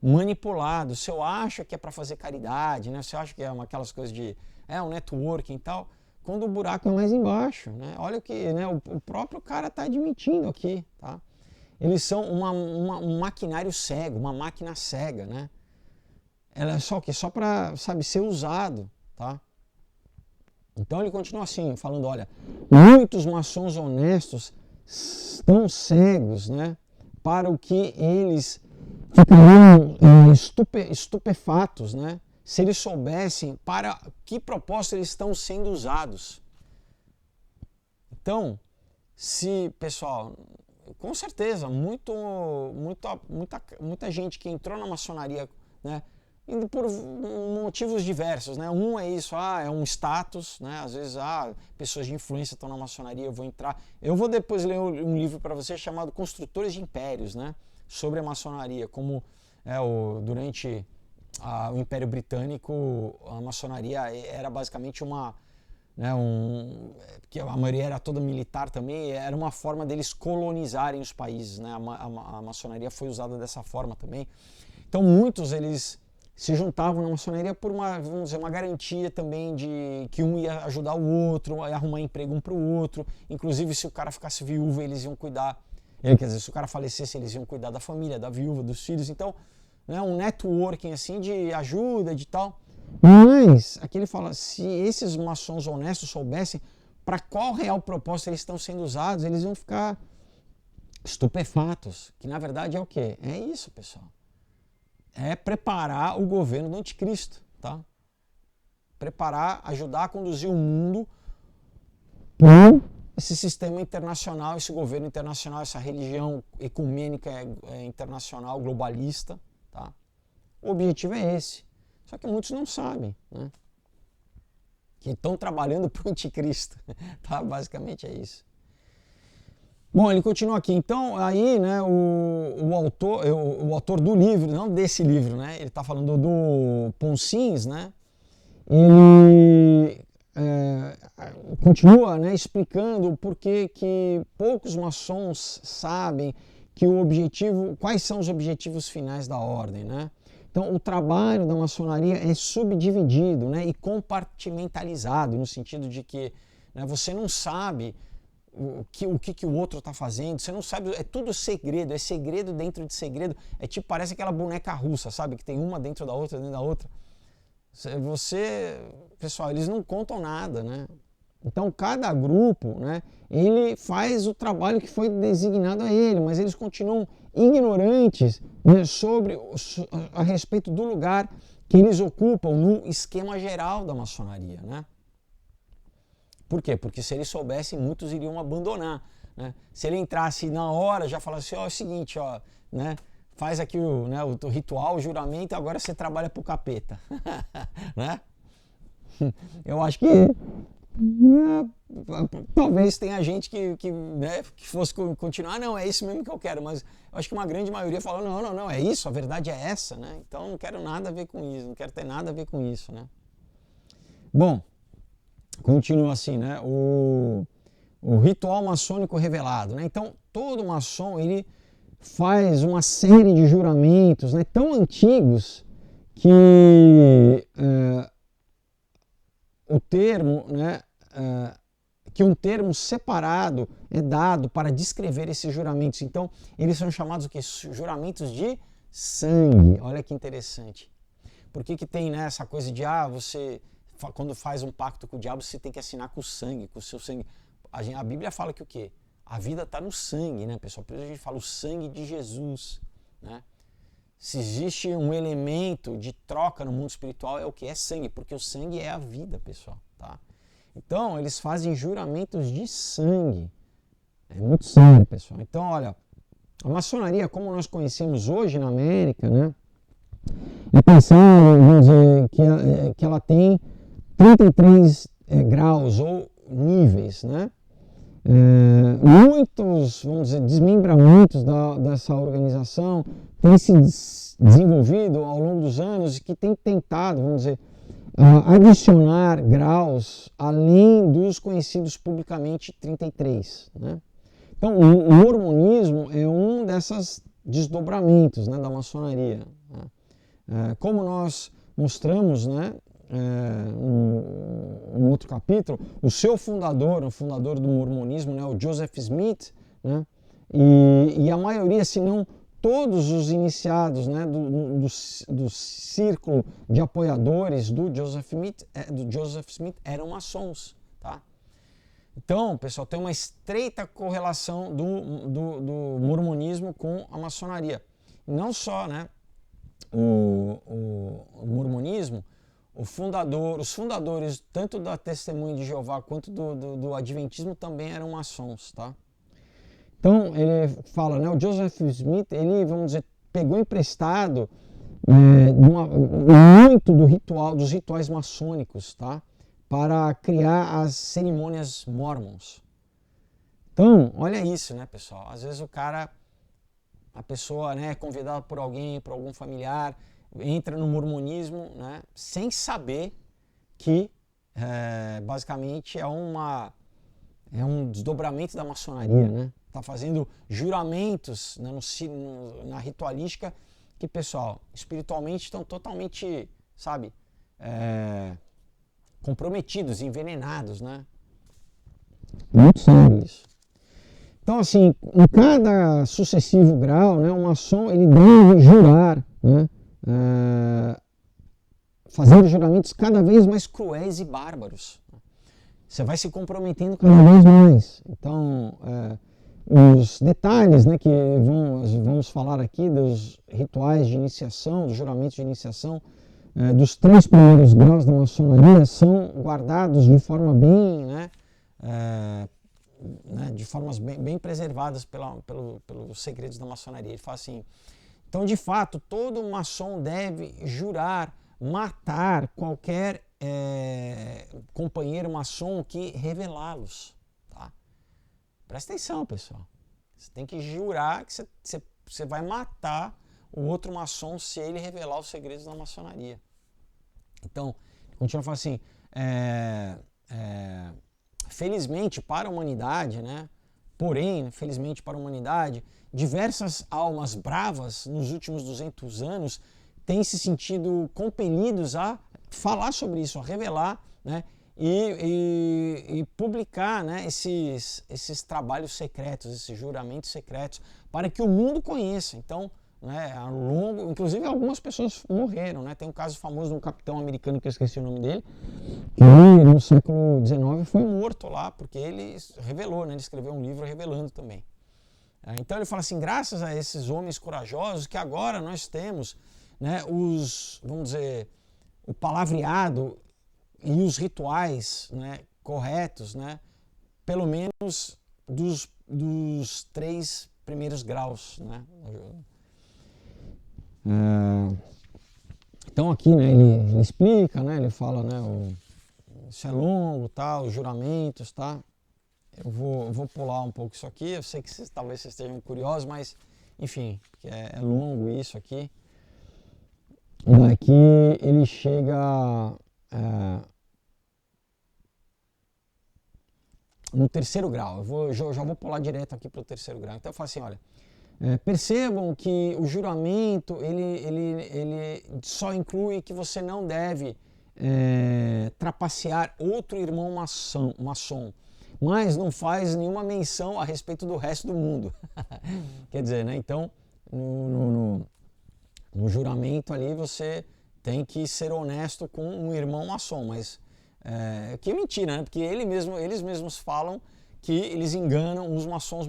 manipulado, o senhor acha que é para fazer caridade, né? O senhor acha que é aquelas coisas de um networking e tal, quando o buraco é mais embaixo, né? Olha o que, né, o próprio cara está admitindo aqui, tá? Eles são um maquinário cego, uma máquina cega, né? Ela é só o quê? Só para, sabe, ser usado, tá? Então ele continua assim, falando, olha, muitos maçons honestos estão cegos, né, para o que eles ficariam estupefatos, né, se eles soubessem para que propósito eles estão sendo usados. Então, pessoal, com certeza, muita gente que entrou na maçonaria, né, por motivos diversos, né? Um é isso, é um status, né? Às vezes, pessoas de influência estão na maçonaria, eu vou entrar. Eu vou depois ler um livro para vocês chamado Construtores de Impérios, né? Sobre a maçonaria, como durante o Império Britânico, a maçonaria era basicamente porque a maioria era toda militar também, era uma forma deles colonizarem os países, né? A maçonaria foi usada dessa forma também. Então muitos eles se juntavam na maçonaria por vamos dizer, uma garantia também de que um ia ajudar o outro, ia arrumar emprego um para o outro. Inclusive, se o cara ficasse viúvo, eles iam cuidar. Quer dizer, se o cara falecesse, eles iam cuidar da família, da viúva, dos filhos. Então, né, um networking assim de ajuda, de tal. Mas, aqui ele fala, se esses maçons honestos soubessem para qual real propósito eles estão sendo usados, eles iam ficar estupefatos. Que na verdade é o quê? É isso, pessoal. É preparar o governo do anticristo, tá? Preparar, ajudar a conduzir o mundo para esse sistema internacional, esse governo internacional, essa religião ecumênica internacional, globalista, tá? O objetivo é esse. Só que muitos não sabem, né? Que estão trabalhando para o anticristo, tá? Basicamente é isso. Bom, ele continua aqui. Então, aí, né, o autor do livro, não desse livro, né, ele está falando do Ponsins, né, ele continua, né, explicando por que poucos maçons sabem que quais são os objetivos finais da ordem, né. Então, o trabalho da maçonaria é subdividido, né, e compartimentalizado, no sentido de que, né, você não sabe o que o outro está fazendo, você não sabe, é tudo segredo, é segredo dentro de segredo, parece aquela boneca russa, sabe, que tem uma dentro da outra, pessoal, eles não contam nada, né? Então cada grupo, né, ele faz o trabalho que foi designado a ele, mas eles continuam ignorantes, né, a respeito do lugar que eles ocupam no esquema geral da maçonaria, né? Por quê? Porque se eles soubessem, muitos iriam abandonar, né? Se ele entrasse na hora, já falasse, é o seguinte, né? Faz aqui o ritual, o juramento, agora você trabalha pro capeta, né? Eu acho que talvez tenha gente né, que fosse continuar, não, é isso mesmo que eu quero, mas eu acho que uma grande maioria fala, não, é isso, a verdade é essa, né? Então não quero nada a ver com isso, não quero ter nada a ver com isso, né? Bom, continua assim, né? O ritual maçônico revelado, né? Então, todo maçom, ele faz uma série de juramentos, né, tão antigos que um termo separado é dado para descrever esses juramentos. Então, eles são chamados o quê? Juramentos de sangue. Olha que interessante. Por que tem, né, essa coisa de você quando faz um pacto com o diabo, você tem que assinar com o sangue, com o seu sangue. A Bíblia fala que o quê? a vida está no sangue, né, pessoal? Por isso a gente fala o sangue de Jesus, né? Se existe um elemento de troca no mundo espiritual, é o que? É sangue, porque o sangue é a vida, pessoal, tá? Então, eles fazem juramentos de sangue. É muito sério, pessoal. Então, olha, a maçonaria, como nós conhecemos hoje na América, né? É pensado, vamos dizer, que ela tem 33 graus ou níveis, né? Muitos, vamos dizer, desmembramentos dessa organização têm se desenvolvido ao longo dos anos e que tem tentado, vamos dizer, adicionar graus além dos conhecidos publicamente 33, né? Então, o mormonismo é um desses desdobramentos, né, da maçonaria, né? Como nós mostramos, né, um outro capítulo, o seu fundador, o fundador do mormonismo, né, o Joseph Smith, né, e a maioria, se não todos os iniciados, né, do círculo de apoiadores do Joseph Smith eram maçons, tá? Então, pessoal, tem uma estreita correlação do mormonismo com a maçonaria. Não só, né, o mormonismo, os fundadores tanto da Testemunha de Jeová quanto do Adventismo também eram maçons, tá? Então, ele fala, né, o Joseph Smith, ele, vamos dizer, pegou emprestado muito dos rituais maçônicos, tá? Para criar as cerimônias mormons. Então, olha isso, né, pessoal? Às vezes a pessoa, né, é convidada por alguém, por algum familiar, entra no mormonismo, né, sem saber que basicamente é um desdobramento da maçonaria, né? Tá fazendo juramentos, né, na ritualística que, pessoal, espiritualmente estão totalmente, sabe, comprometidos, envenenados, né? Muito sério isso. Então, assim, em cada sucessivo grau, né, o maçom ele deve jurar, né, fazendo juramentos cada vez mais cruéis e bárbaros. Você vai se comprometendo cada vez mais. Então, os detalhes, né, que vamos falar aqui dos rituais de iniciação, dos juramentos de iniciação, dos 3 primeiros graus da maçonaria são guardados de forma bem, né, de formas bem preservadas pelos segredos da maçonaria. Ele fala assim, então, de fato, todo maçom deve jurar matar qualquer companheiro maçom que revelá-los. Tá? Presta atenção, pessoal. Você tem que jurar que você vai matar o outro maçom se ele revelar os segredos da maçonaria. Então, continua falando assim, felizmente para a humanidade, né? Porém, felizmente para a humanidade, diversas almas bravas nos últimos 200 anos têm se sentido compelidos a falar sobre isso, a revelar, né? E publicar, né, esses trabalhos secretos, esses juramentos secretos, para que o mundo conheça. Então, né, inclusive algumas pessoas morreram, né? Tem um caso famoso de um capitão americano que eu esqueci o nome dele, que no século XIX foi morto lá porque ele revelou, né? Ele escreveu um livro revelando também. Então ele fala assim, graças a esses homens corajosos que agora nós temos, né, vamos dizer, o palavreado e os rituais, né, corretos, né, pelo menos dos 3 primeiros graus, né? Então aqui, né, ele explica, né, ele fala, né, isso é longo, tá, os juramentos, tá? Eu vou pular um pouco isso aqui, eu sei que talvez vocês estejam curiosos, mas enfim, é longo isso aqui. E daqui ele chega no 3º grau. Eu já vou pular direto aqui para o 3º grau. Então eu falo assim, olha, percebam que o juramento ele só inclui que você não deve trapacear outro irmão maçom, mas não faz nenhuma menção a respeito do resto do mundo. Quer dizer, né? Então, no juramento ali você tem que ser honesto com um irmão maçom, mas que mentira, né? Porque eles mesmos falam que eles enganam os maçons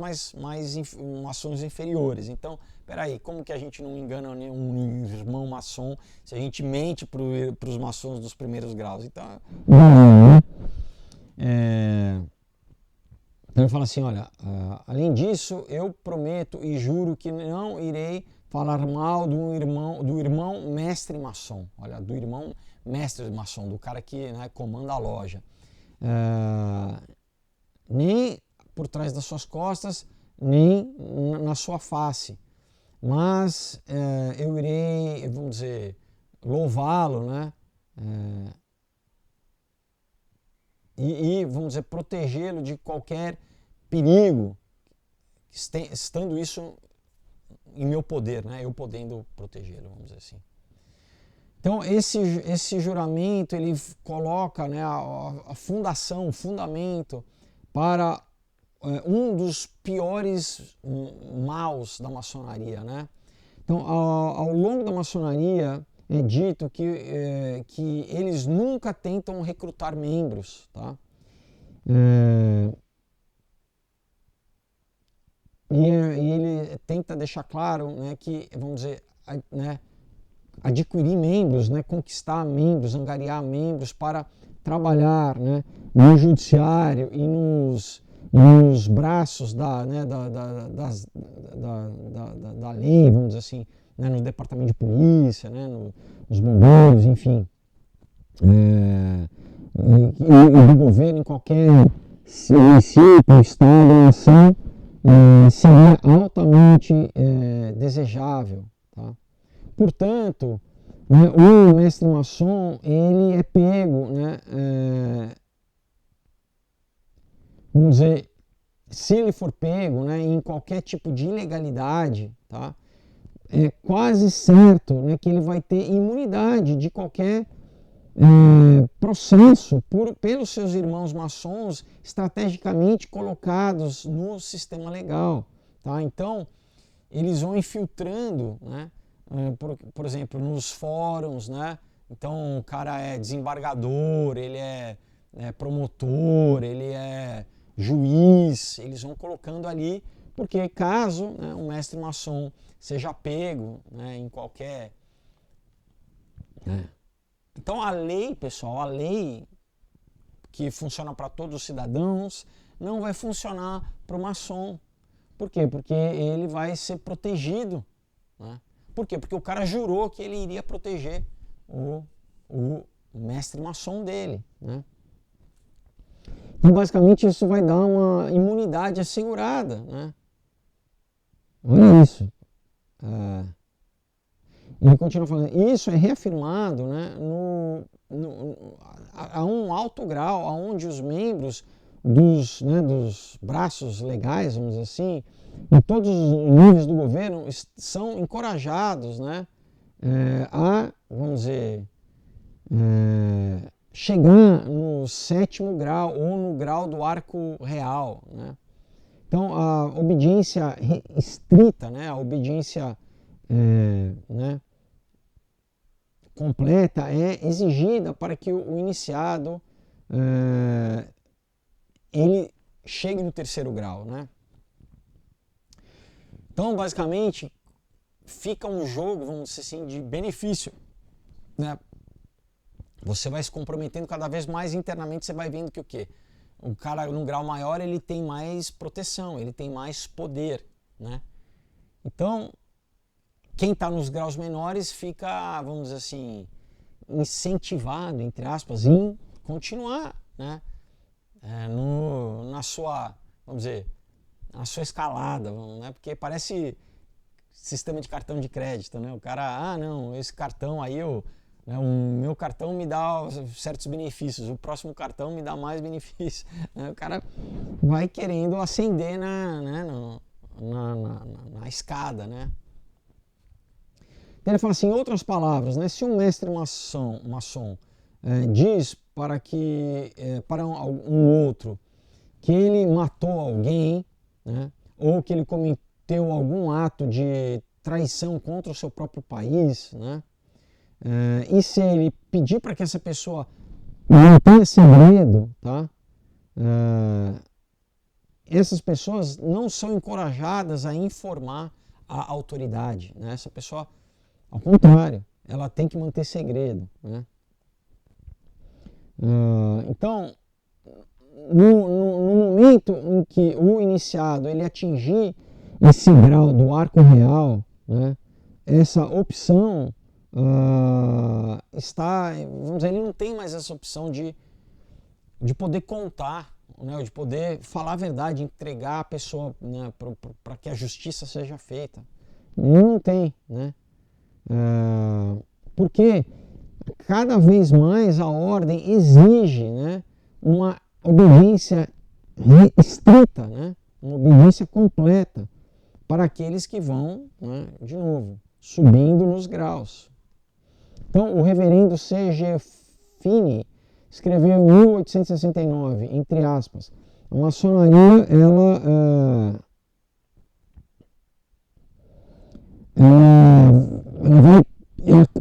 maçons inferiores. Então, peraí, como que a gente não engana nenhum irmão maçom se a gente mente para os maçons dos primeiros graus? Então, então ele fala assim, olha, além disso, eu prometo e juro que não irei falar mal do irmão mestre maçom. Olha, do irmão mestre maçom, do cara que, né, comanda a loja. Nem por trás das suas costas, nem na sua face. Mas eu irei, vamos dizer, louvá-lo, né? E, vamos dizer, protegê-lo de qualquer perigo, estando isso em meu poder, né? Eu podendo protegê-lo, vamos dizer assim. Então, esse juramento, ele coloca, né, a fundação, o fundamento para um dos piores maus da maçonaria, né? Então, ao longo da maçonaria, é dito que eles nunca tentam recrutar membros, tá? E ele tenta deixar claro, né, que, vamos dizer, né, adquirir membros, né, conquistar membros, angariar membros para trabalhar, né, no judiciário e nos braços da lei, vamos dizer assim, né, no departamento de polícia, né, nos bombeiros, enfim, e do governo em qualquer município, estado, nação, seria altamente desejável, tá? Portanto, né, o mestre maçom, ele é pego, né, vamos dizer, se ele for pego, né, em qualquer tipo de ilegalidade, tá, é quase certo, né, que ele vai ter imunidade de qualquer processo pelos seus irmãos maçons estrategicamente colocados no sistema legal, tá? Então, eles vão infiltrando, né, por exemplo, nos fóruns, né? Então, o cara é desembargador, ele é promotor, ele é juiz, eles vão colocando ali, porque caso, né, um mestre maçom seja pego, né, em qualquer... Então a lei, pessoal, a lei que funciona para todos os cidadãos não vai funcionar para o maçom. Por quê? Porque ele vai ser protegido, né? Por quê? Porque o cara jurou que ele iria proteger o mestre maçom dele, né? Então, basicamente, isso vai dar uma imunidade assegurada, né? Olha isso. Ele continua falando, isso é reafirmado, né, a um alto grau, onde os membros dos braços legais, vamos dizer assim, em todos os níveis do governo, são encorajados, né, a, vamos dizer, chegar no 7º grau ou no grau do arco real, né? Então, a obediência estrita, né, a obediência né, completa é exigida para que o iniciado ele chegue no 3º grau, né? Então, basicamente, fica um jogo, vamos dizer assim, de benefício, né? Você vai se comprometendo cada vez mais internamente, você vai vendo que o quê? O cara num grau maior, ele tem mais proteção, ele tem mais poder, né? Então, quem está nos graus menores fica, vamos dizer assim, incentivado, entre aspas, em continuar, né, na sua, vamos dizer, na sua escalada, né, porque parece sistema de cartão de crédito, né? O cara, não, esse cartão aí, o meu cartão me dá certos benefícios, o próximo cartão me dá mais benefícios, né? O cara vai querendo ascender na escada, né? Ele fala assim, em outras palavras, né, se um mestre maçom diz para um outro que ele matou alguém, né, ou que ele cometeu algum ato de traição contra o seu próprio país, né, e se ele pedir para que essa pessoa mantenha segredo, tá, essas pessoas não são encorajadas a informar a autoridade, né? Essa pessoa, ao contrário, ela tem que manter segredo, né? Então, no momento em que o iniciado ele atingir esse grau do arco real, né, essa opção está, vamos dizer, ele não tem mais essa opção de poder contar, né, de poder falar a verdade, entregar a pessoa, né, para que a justiça seja feita. Ele não tem, né? Porque cada vez mais a ordem exige, né, uma obediência estrita, né, uma obediência completa para aqueles que vão, né, de novo, subindo nos graus. Então, o reverendo C.G. Finney escreveu em 1869, entre aspas, a maçonaria, ela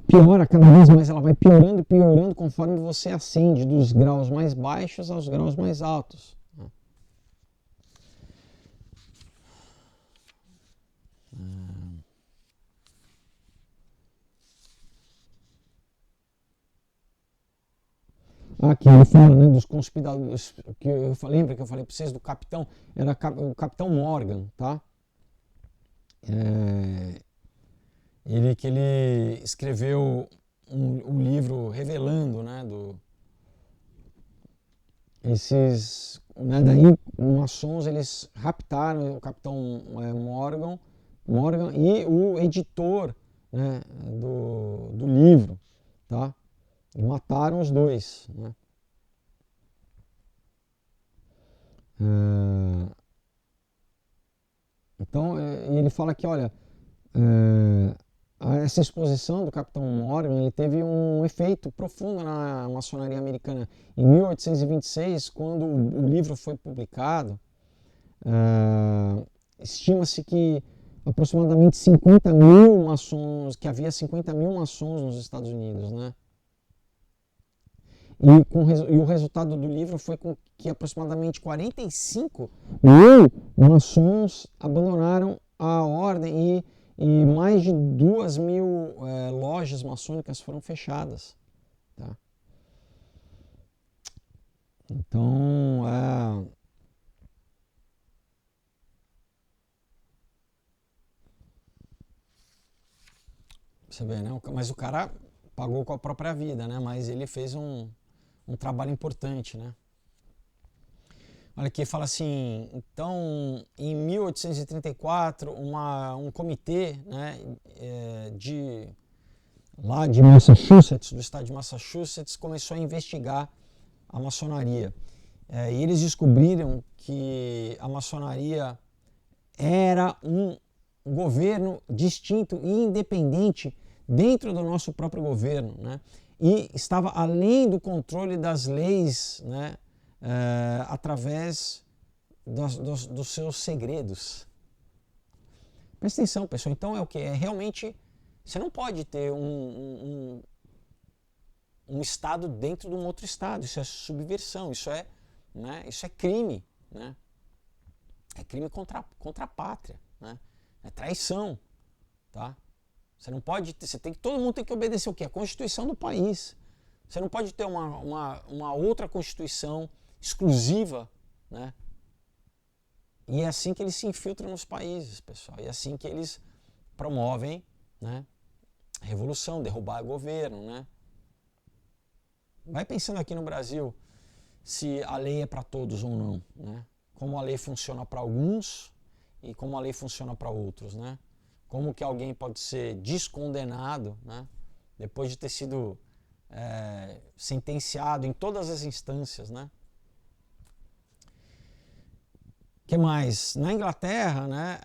piora cada vez mais, ela vai piorando e piorando conforme você ascende dos graus mais baixos aos graus mais altos. Aqui ele fala, né, dos conspiradores, que lembra que eu falei para vocês do capitão, era o capitão Morgan, tá? Ele escreveu um livro revelando, né, esses, né, daí maçons eles raptaram o capitão Morgan e o editor, né, do livro, tá? E mataram os dois, né? Então, ele fala que, olha, essa exposição do Capitão Morgan ele teve um efeito profundo na maçonaria americana. Em 1826, quando o livro foi publicado, estima-se que aproximadamente 50 mil maçons, que havia 50 mil maçons nos Estados Unidos, né? E o resultado do livro foi com que aproximadamente 45 mil maçons abandonaram a ordem e mais de 2.000 lojas maçônicas foram fechadas. Tá? Então, você vê, né? Mas o cara pagou com a própria vida, né? Mas ele fez um trabalho importante, né? Olha aqui, fala assim, então em 1834 um comitê, né, lá de Massachusetts, do estado de Massachusetts, começou a investigar a maçonaria. E eles descobriram que a maçonaria era um governo distinto e independente dentro do nosso próprio governo, né? E estava além do controle das leis, né, através dos seus segredos. Presta atenção, pessoal. Então é o que? É realmente, você não pode ter um estado dentro de um outro estado. Isso é subversão, isso é, né, isso é crime, né? É crime contra a pátria, né? É traição, tá? Você não pode ter, todo mundo tem que obedecer o quê? A Constituição do país. Você não pode ter uma outra Constituição exclusiva, né? E é assim que eles se infiltram nos países, pessoal. E é assim que eles promovem, né, a revolução, derrubar o governo, né? Vai pensando aqui no Brasil se a lei é para todos ou não, né? Como a lei funciona para alguns e como a lei funciona para outros, né? Como que alguém pode ser descondenado, né, depois de ter sido sentenciado em todas as instâncias, né? Que mais? Na Inglaterra, né,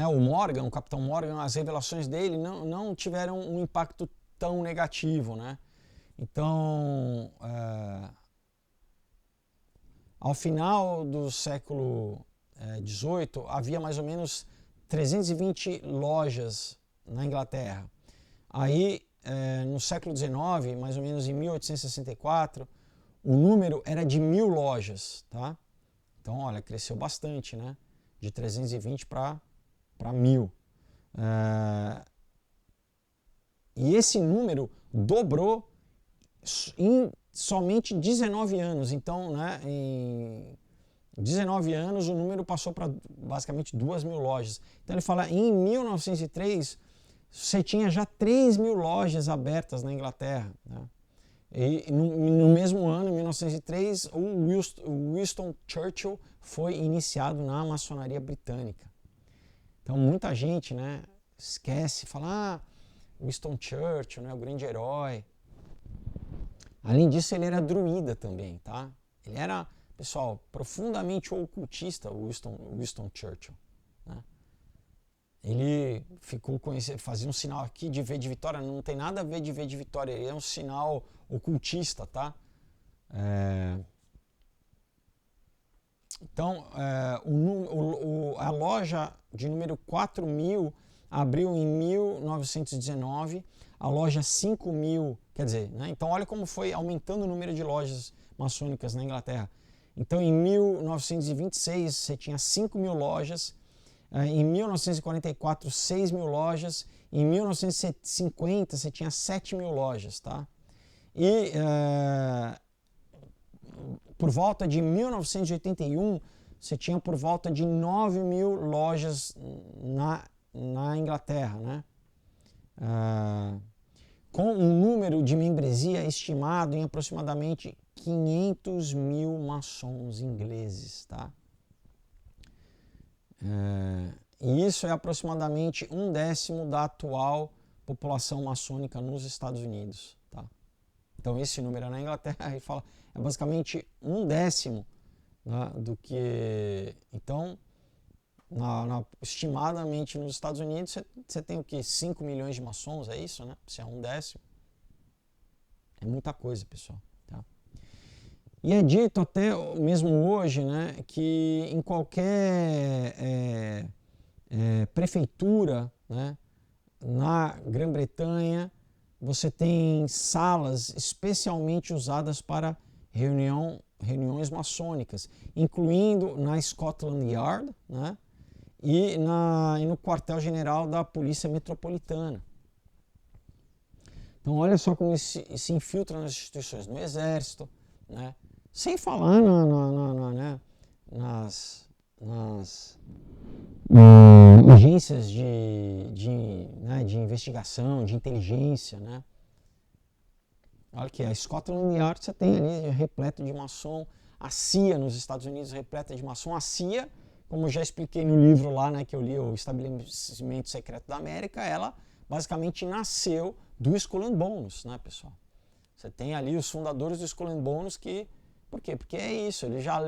o Morgan, o Capitão Morgan, as revelações dele não tiveram um impacto tão negativo, né? Então, ao final do século XVIII, havia mais ou menos 320 lojas na Inglaterra. Aí, no século XIX, mais ou menos em 1864, o número era de 1.000 lojas, tá? Então, olha, cresceu bastante, né? De 320 para 1.000. E esse número dobrou em somente 19 anos. Então, né, em 19 anos, o número passou para basicamente 2.000 lojas. Então, ele fala, em 1903, você tinha já 3.000 lojas abertas na Inglaterra, né? E no mesmo ano, em 1903, o Winston Churchill foi iniciado na maçonaria britânica. Então, muita gente, né, esquece, fala, Winston Churchill, né, o grande herói. Além disso, ele era druida também, tá? Ele era, pessoal, profundamente ocultista, o Winston Churchill, né? Ele ficou conhecido, fazia um sinal aqui de V de Vitória, não tem nada a ver de V de Vitória, ele é um sinal ocultista, tá? Então, a loja de número 4.000 abriu em 1919, a loja 5.000, quer dizer, né? Então olha como foi aumentando o número de lojas maçônicas na Inglaterra. Então em 1926 você tinha 5.000 lojas, em 1944 6.000 lojas, em 1950 você tinha 7.000 lojas, tá? E por volta de 1981 você tinha por volta de 9.000 lojas na Inglaterra, né? Com um número de membresia estimado em aproximadamente 500.000 maçons ingleses, tá? E isso é aproximadamente 1/10 da atual população maçônica nos Estados Unidos, tá? Então esse número na Inglaterra, ele fala, é basicamente 1/10, né, do que... Então, estimadamente nos Estados Unidos, você tem o que? 5 milhões de maçons, é isso, né? Se é 1/10. É muita coisa, pessoal. Tá? E é dito até mesmo hoje, né, que em qualquer prefeitura, né, na Grã-Bretanha, você tem salas especialmente usadas para reuniões maçônicas, incluindo na Scotland Yard, né, e no quartel-general da Polícia Metropolitana. Então olha só como se infiltra nas instituições, no Exército, né? Sem falar nas agências de investigação, de inteligência, né? Olha aqui, a Scotland Yard você tem ali repleto de maçom, a CIA nos Estados Unidos repleta de maçom, a CIA, como eu já expliquei no livro lá, né, que eu li, o Estabelecimento Secreto da América, ela basicamente nasceu do Skull and Bones, né, pessoal? Você tem ali os fundadores do Skull and Bones que... Por quê? Porque é isso, eles já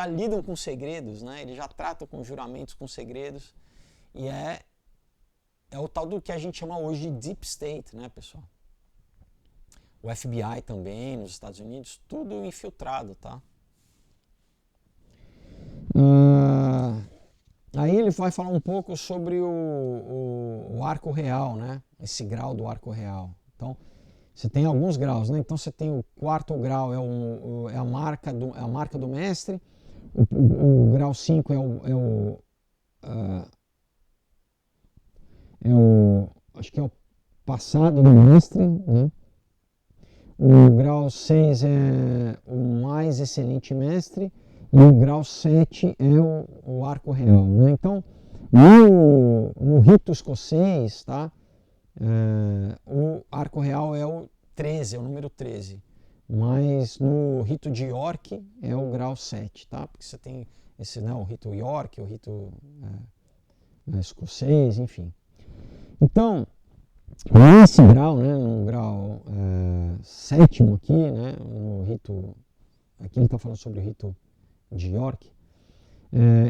lidam com segredos, né? Eles já tratam com juramentos, com segredos. E é o tal do que a gente chama hoje de Deep State, né, pessoal? O FBI também, nos Estados Unidos, tudo infiltrado, tá? Aí ele vai falar um pouco sobre o arco real, né? Esse grau do arco real. Então, você tem alguns graus, né? Então você tem o quarto grau, é a marca do mestre, o grau 5 acho que é o passado do mestre, né? O grau 6 é o mais excelente mestre e o grau 7 é o arco real, né? Então, no rito escocês, tá? O arco real é o 13, é o número 13, mas no rito de York é o grau 7, tá? Porque você tem esse, né, o rito York, o rito escocês, enfim. Então, nesse grau, né, no grau 7º aqui, né, no rito, aqui ele está falando sobre o rito de York,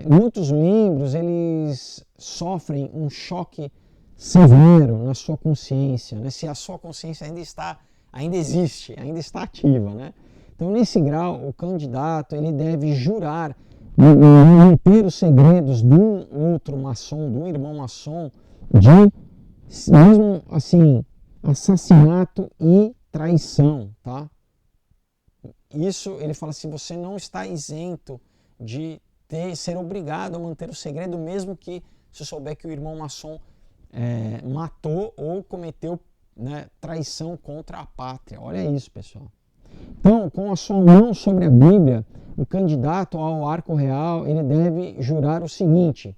muitos membros eles sofrem um choque severo na sua consciência, né? Se a sua consciência ainda existe, ainda está ativa, né? Então nesse grau o candidato ele deve jurar manter os segredos de um outro maçom, de um irmão maçom, de mesmo assim assassinato e traição, tá? isso, ele fala assim, você não está isento de ser obrigado a manter o segredo, mesmo que se souber que o irmão maçom matou ou cometeu, né, traição contra a pátria. Olha isso, pessoal. Então, com a sua mão sobre a Bíblia, o candidato ao arco real, ele deve jurar o seguinte: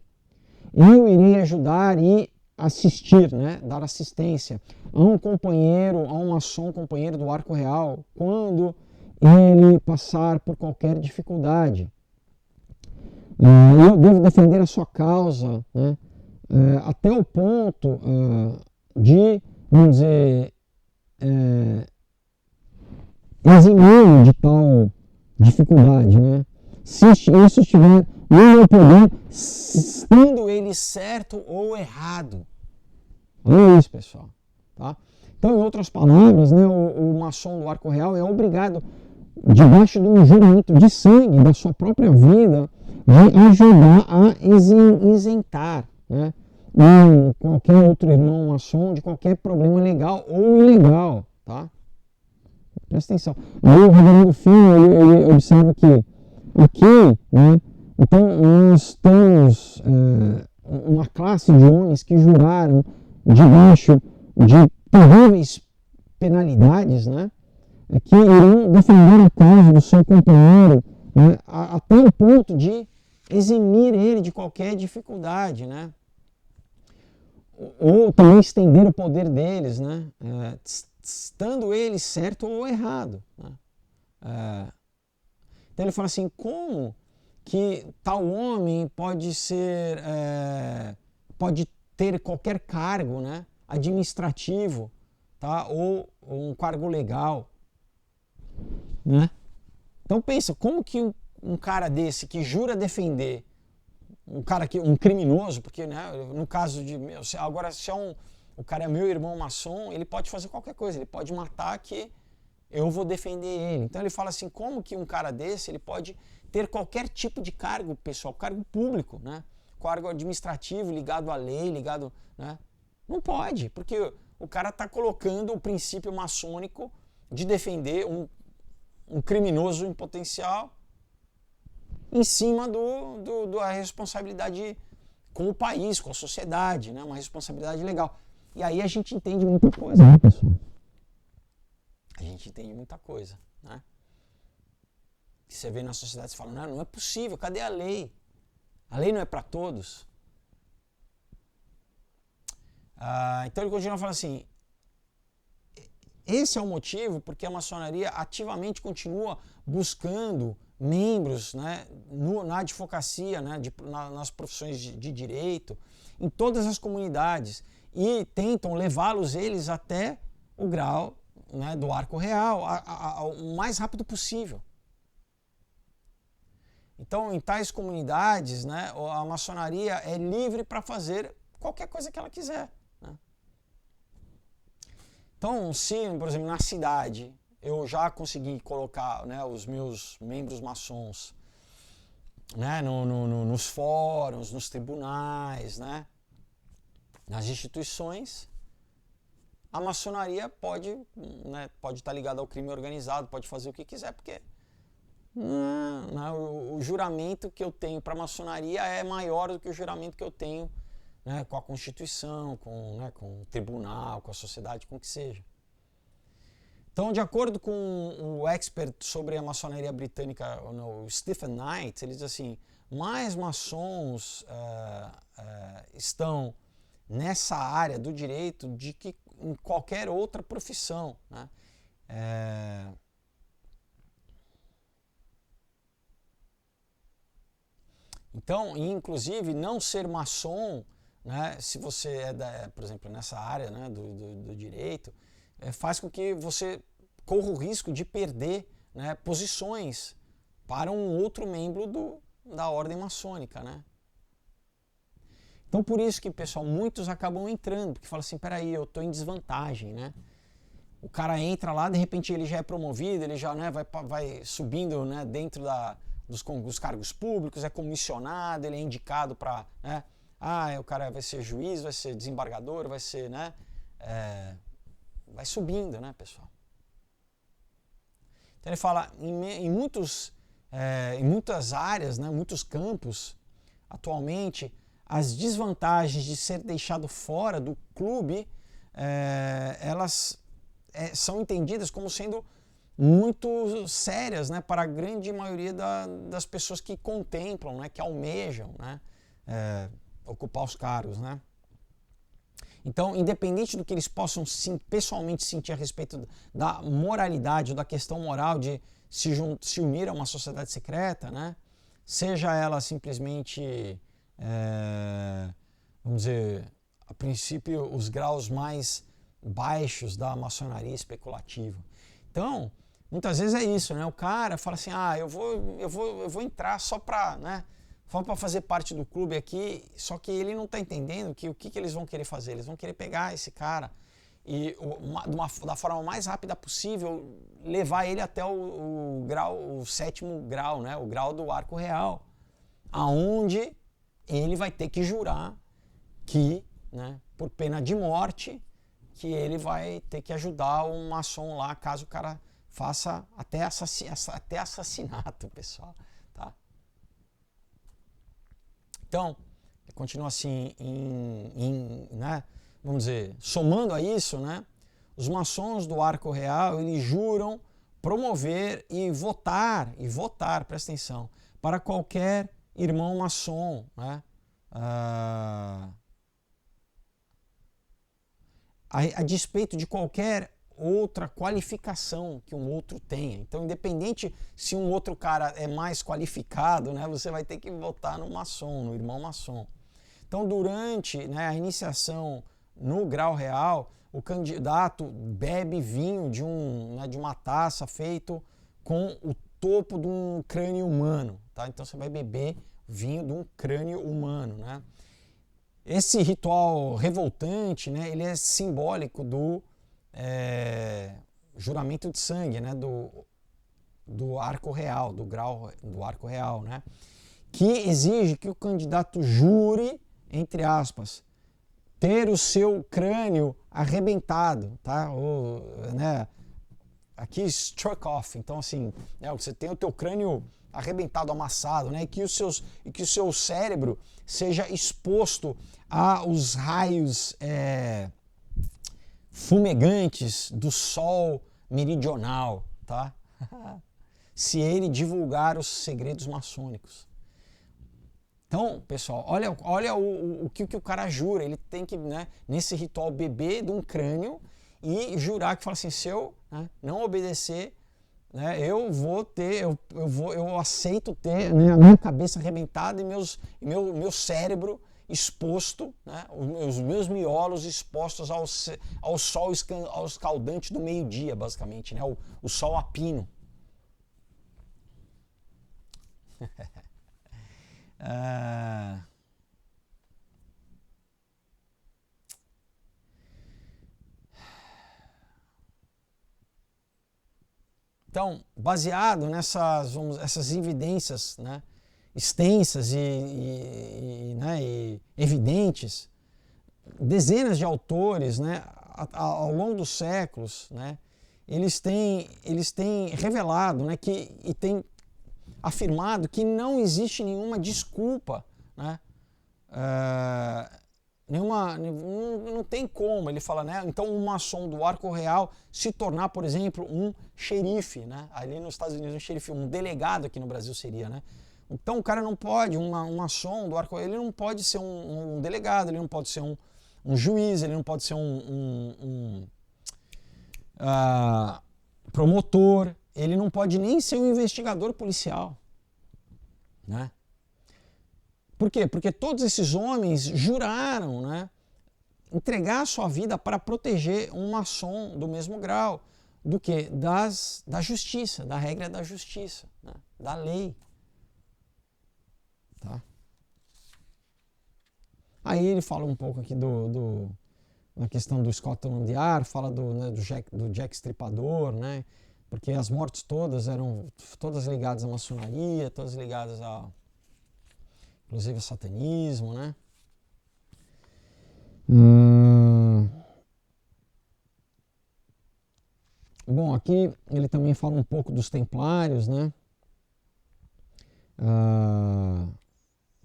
eu irei ajudar e assistir, né, dar assistência a um companheiro, a um maçom companheiro do arco real, quando ele passar por qualquer dificuldade. Eu devo defender a sua causa, né, até o ponto de, vamos dizer, eximir de tal dificuldade, né? Se isso estiver no meu poder, estando ele certo ou errado. Olha isso, pessoal. Tá? Então, em outras palavras, né, o maçom do arco real é obrigado, debaixo de um juramento de sangue da sua própria vida, de ajudar a isentar, né, qualquer outro irmão maçom de qualquer problema legal ou ilegal. Tá? Presta atenção. Aí o reverendo Finn, ele observa que aqui, né, então nós temos uma classe de homens que juraram debaixo de terríveis penalidades, né, que irão defender a causa do seu companheiro, né, até o ponto de eximir ele de qualquer dificuldade, né, ou também estender o poder deles, né, estando ele certo ou errado. Né? Então ele fala assim, como que tal homem pode ser, pode ter qualquer cargo, né, administrativo, tá, ou um cargo legal, né? Então pensa, como que um cara desse que jura defender um criminoso, porque, né, no caso de, agora se o cara é meu irmão maçom, ele pode fazer qualquer coisa, ele pode matar que eu vou defender ele. Então ele fala assim, como que um cara desse, ele pode ter qualquer tipo de cargo, pessoal, cargo público, né? Cargo administrativo, ligado à lei, ligado, né? Não pode, porque o cara está colocando o princípio maçônico de defender um criminoso em potencial em cima da responsabilidade com o país, com a sociedade, né? Uma responsabilidade legal. E aí a gente entende muita coisa, né, pessoal? A gente entende muita coisa, né? Que você vê na sociedade, você fala, não é possível, cadê a lei? A lei não é para todos. Então ele continua falando assim, esse é o motivo porque a maçonaria ativamente continua buscando membros, né, na advocacia, né, nas profissões de direito, em todas as comunidades, e tentam levá-los eles até o grau, né, do arco real, o mais rápido possível. Então, em tais comunidades, né, a maçonaria é livre para fazer qualquer coisa que ela quiser. Né? Então, se, por exemplo, na cidade, eu já consegui colocar, né, os meus membros maçons, né, nos fóruns, nos tribunais, né, nas instituições, a maçonaria pode, né, pode estar ligada ao crime organizado, pode fazer o que quiser, porque o juramento que eu tenho para a maçonaria é maior do que o juramento que eu tenho, né, com a Constituição, com o tribunal, com a sociedade, com o que seja. Então, de acordo com o expert sobre a maçonaria britânica, o Stephen Knight, ele diz assim, mais maçons estão nessa área do direito de que em qualquer outra profissão. Né? Então, inclusive, não ser maçom, né, se você é, por exemplo, nessa área, né, do direito, faz com que você corra o risco de perder, né, posições para um outro membro da ordem maçônica. Né? Então, por isso que, pessoal, muitos acabam entrando, porque falam assim, peraí, eu estou em desvantagem, né? O cara entra lá, de repente ele já é promovido, ele já, né, vai subindo, né, dentro dos cargos públicos, é comissionado, ele é indicado para, né, o cara vai ser juiz, vai ser desembargador, vai ser, né, vai subindo, né, pessoal. Então ele fala, em muitas áreas, né, muitos campos, atualmente, as desvantagens de ser deixado fora do clube, elas são entendidas como sendo muito sérias, né, para a grande maioria das pessoas que contemplam, né, que almejam, né, ocupar os cargos, né. Então, independente do que eles possam pessoalmente sentir a respeito da moralidade ou da questão moral de se unir a uma sociedade secreta, né, seja ela simplesmente, vamos dizer, a princípio, os graus mais baixos da maçonaria especulativa. Então, muitas vezes é isso, né? O cara fala assim, eu vou entrar só para, né, só para fazer parte do clube aqui, só que ele não está entendendo que o que eles vão querer fazer. Eles vão querer pegar esse cara e da forma mais rápida possível levar ele até o sétimo grau, né? O grau do arco real, aonde ele vai ter que jurar que, né, por pena de morte, que ele vai ter que ajudar um maçom lá, caso o cara faça até assassinato, pessoal, tá? Então, continua assim, né, vamos dizer, somando a isso, né, os maçons do arco real, eles juram promover e votar, presta atenção, para qualquer irmão maçom, né, a despeito de qualquer outra qualificação que um outro tenha. Então, independente se um outro cara é mais qualificado, né, você vai ter que votar no maçom, no irmão maçom. Então, durante, né, a iniciação no grau real, o candidato bebe vinho de uma taça feito com o topo de um crânio humano, tá? Então, você vai beber vinho de um crânio humano, né? Esse ritual revoltante, né, ele é simbólico do juramento de sangue, né, do arco real, do arco real, né, que exige que o candidato jure, entre aspas, ter o seu crânio arrebentado, tá? Né, aqui struck off, então assim, né, você tem o teu crânio arrebentado, amassado, né, e que o seu cérebro seja exposto aos raios fumegantes do sol meridional, tá? Se ele divulgar os segredos maçônicos. Então, pessoal, olha o que o cara jura. Ele tem que, né, nesse ritual, beber de um crânio e jurar que fala assim, se eu, né, não obedecer, né, eu aceito ter, né, a minha cabeça arrebentada e meu cérebro exposto, né, os meus miolos expostos ao sol escaldante do meio-dia, basicamente, né, o sol a pino. Então, baseado essas evidências, né, extensas né, e evidentes, dezenas de autores, né, ao longo dos séculos, né, eles têm revelado, né, e têm afirmado que não existe nenhuma desculpa, né, não tem como, ele fala, né? Então um maçom do arco real se tornar, por exemplo, um xerife, né? Ali nos Estados Unidos, um xerife, um delegado aqui no Brasil seria, né? Então o cara não pode, um maçom do arco real, ele não pode ser um delegado, ele não pode ser um juiz, ele não pode ser um promotor, ele não pode nem ser um investigador policial, né? Por quê? Porque todos esses homens juraram, né, entregar a sua vida para proteger um maçom do mesmo grau. Do que? Da justiça, da regra da justiça, né, da lei. Tá? Aí ele fala um pouco aqui na questão do Scotland Yard, fala do Jack Stripador, né, porque as mortes todas eram todas ligadas à maçonaria, todas ligadas inclusive o satanismo, né? Bom, aqui ele também fala um pouco dos templários, né? Ah,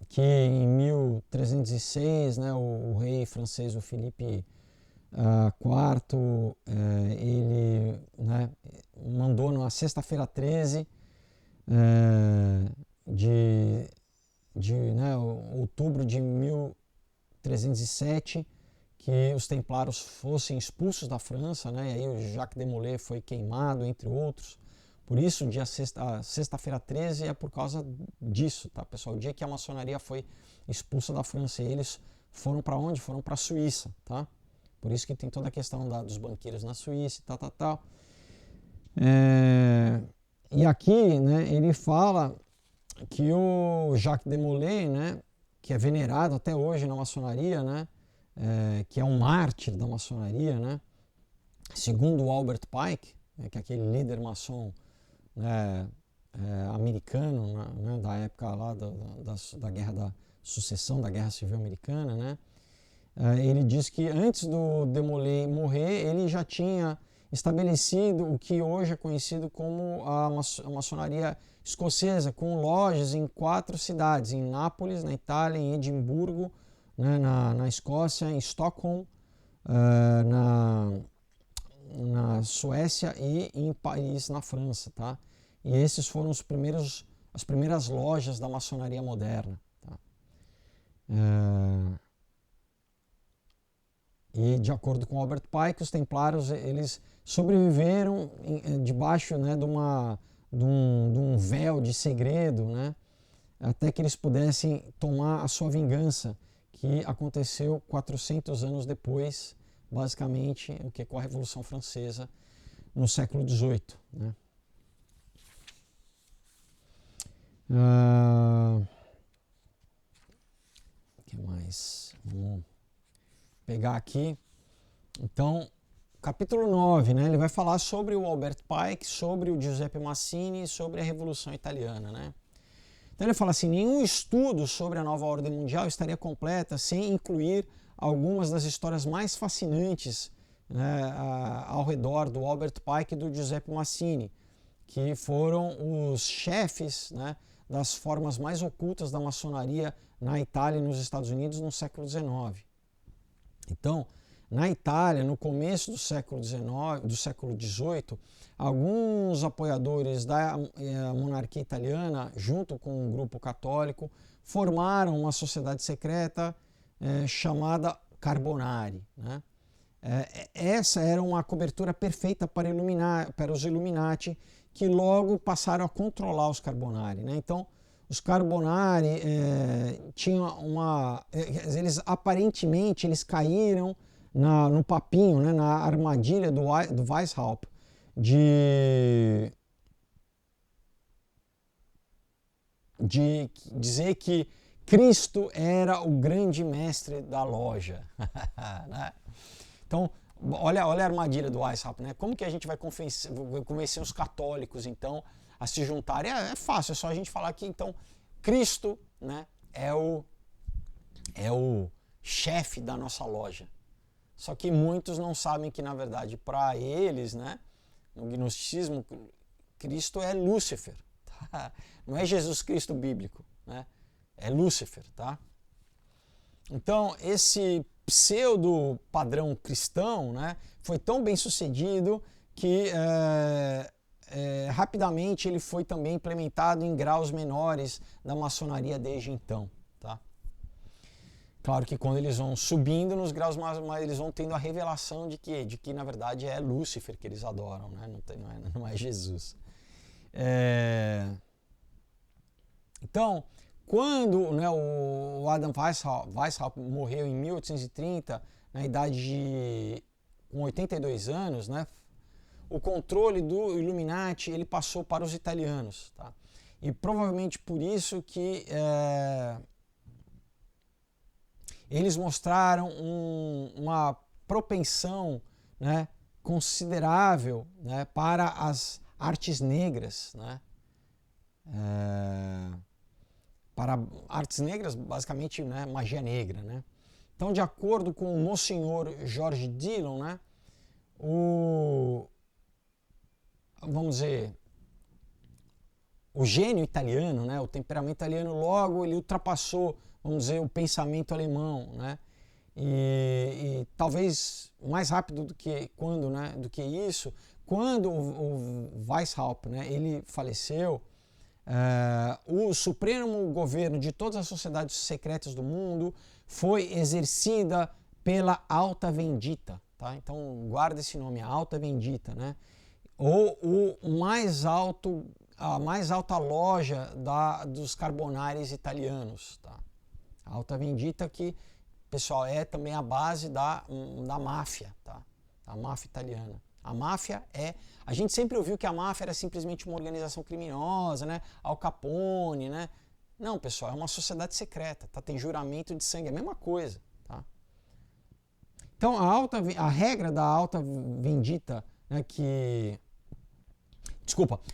que em 1306, né, o rei francês, o Felipe IV, ele, né, mandou na sexta-feira 13 de, né, outubro de 1307, que os templários fossem expulsos da França, né, e aí o Jacques de Molay foi queimado, entre outros. Por isso, o dia sexta-feira 13 é por causa disso, tá, pessoal? O dia que a maçonaria foi expulsa da França. E eles foram para onde? Foram para a Suíça, tá? Por isso que tem toda a questão dos banqueiros na Suíça e tal. E aqui, né, ele fala que o Jacques de Molay, né, que é venerado até hoje na maçonaria, né, que é um mártir da maçonaria, né, segundo o Albert Pike, que é aquele líder maçom, né, americano, né, da época lá da Guerra da Sucessão, da Guerra Civil Americana, né, ele diz que antes do de Molay morrer, ele já tinha estabelecido o que hoje é conhecido como a maçonaria escocesa, com lojas em 4 cidades, em Nápoles, na Itália, em Edimburgo, né, na Escócia, em Stockholm, na Suécia e em Paris, na França, tá? E esses foram as primeiras lojas da maçonaria moderna, tá? E de acordo com Albert Pike, os templários eles sobreviveram debaixo, né, de um véu de segredo, né, até que eles pudessem tomar a sua vingança, que aconteceu 400 anos depois, basicamente, o que com a Revolução Francesa no século XVIII, né. O que mais? Vamos pegar aqui. Então, capítulo 9, né, ele vai falar sobre o Albert Pike, sobre o Giuseppe Mazzini e sobre a Revolução Italiana, né. Então ele fala assim, nenhum estudo sobre a nova ordem mundial estaria completa sem incluir algumas das histórias mais fascinantes, né, ao redor do Albert Pike e do Giuseppe Mazzini, que foram os chefes, né, das formas mais ocultas da maçonaria na Itália e nos Estados Unidos no século XIX. Então, na Itália, no começo do século XVIII, alguns apoiadores da monarquia italiana, junto com um grupo católico, formaram uma sociedade secreta chamada Carbonari, né? Essa era uma cobertura perfeita para os Illuminati, que logo passaram a controlar os Carbonari, né? Então, os Carbonari tinham eles aparentemente eles caíram no papinho, né, na armadilha do Weishaupt de dizer que Cristo era o grande mestre da loja. Né? Então, olha a armadilha do Weishaupt, né? Como que a gente vai convencer os católicos, então, a se juntarem? É fácil, é só a gente falar que, então, Cristo, né, é o chefe da nossa loja. Só que muitos não sabem que, na verdade, para eles, né, no gnosticismo, Cristo é Lúcifer. Tá? Não é Jesus Cristo bíblico, né? É Lúcifer, tá? Então, esse pseudo padrão cristão, né, foi tão bem sucedido que rapidamente ele foi também implementado em graus menores da maçonaria desde então. Tá? Claro que quando eles vão subindo nos graus mais eles vão tendo a revelação de que na verdade é Lúcifer que eles adoram, né? Não é Jesus. Então, quando, né, o Adam Weishaupt morreu em 1830, na idade com 82 anos, né, o controle do Illuminati ele passou para os italianos. Tá? E provavelmente por isso que eles mostraram uma propensão, né, considerável, né, para as artes negras, né? Para artes negras, basicamente, né, magia negra, né? Então, de acordo com o Monsenhor George Dillon, né, vamos dizer, o gênio italiano, né, o temperamento italiano, logo ele ultrapassou, vamos dizer, o pensamento alemão, né, e talvez mais rápido do que quando, né, do que isso, quando o Weishaupt, né, ele faleceu, o supremo governo de todas as sociedades secretas do mundo foi exercida pela Alta Vendita, tá? Então guarda esse nome, a Alta Vendita, né? Ou o mais alto, a mais alta loja dos carbonares italianos, tá? A Alta Vendita que, pessoal, é também a base da máfia, tá? A máfia italiana. A máfia a gente sempre ouviu que a máfia era simplesmente uma organização criminosa, né? Al Capone, né? Não, pessoal, é uma sociedade secreta, tá? Tem juramento de sangue, é a mesma coisa, tá? Então, a regra da Alta Vendita, né,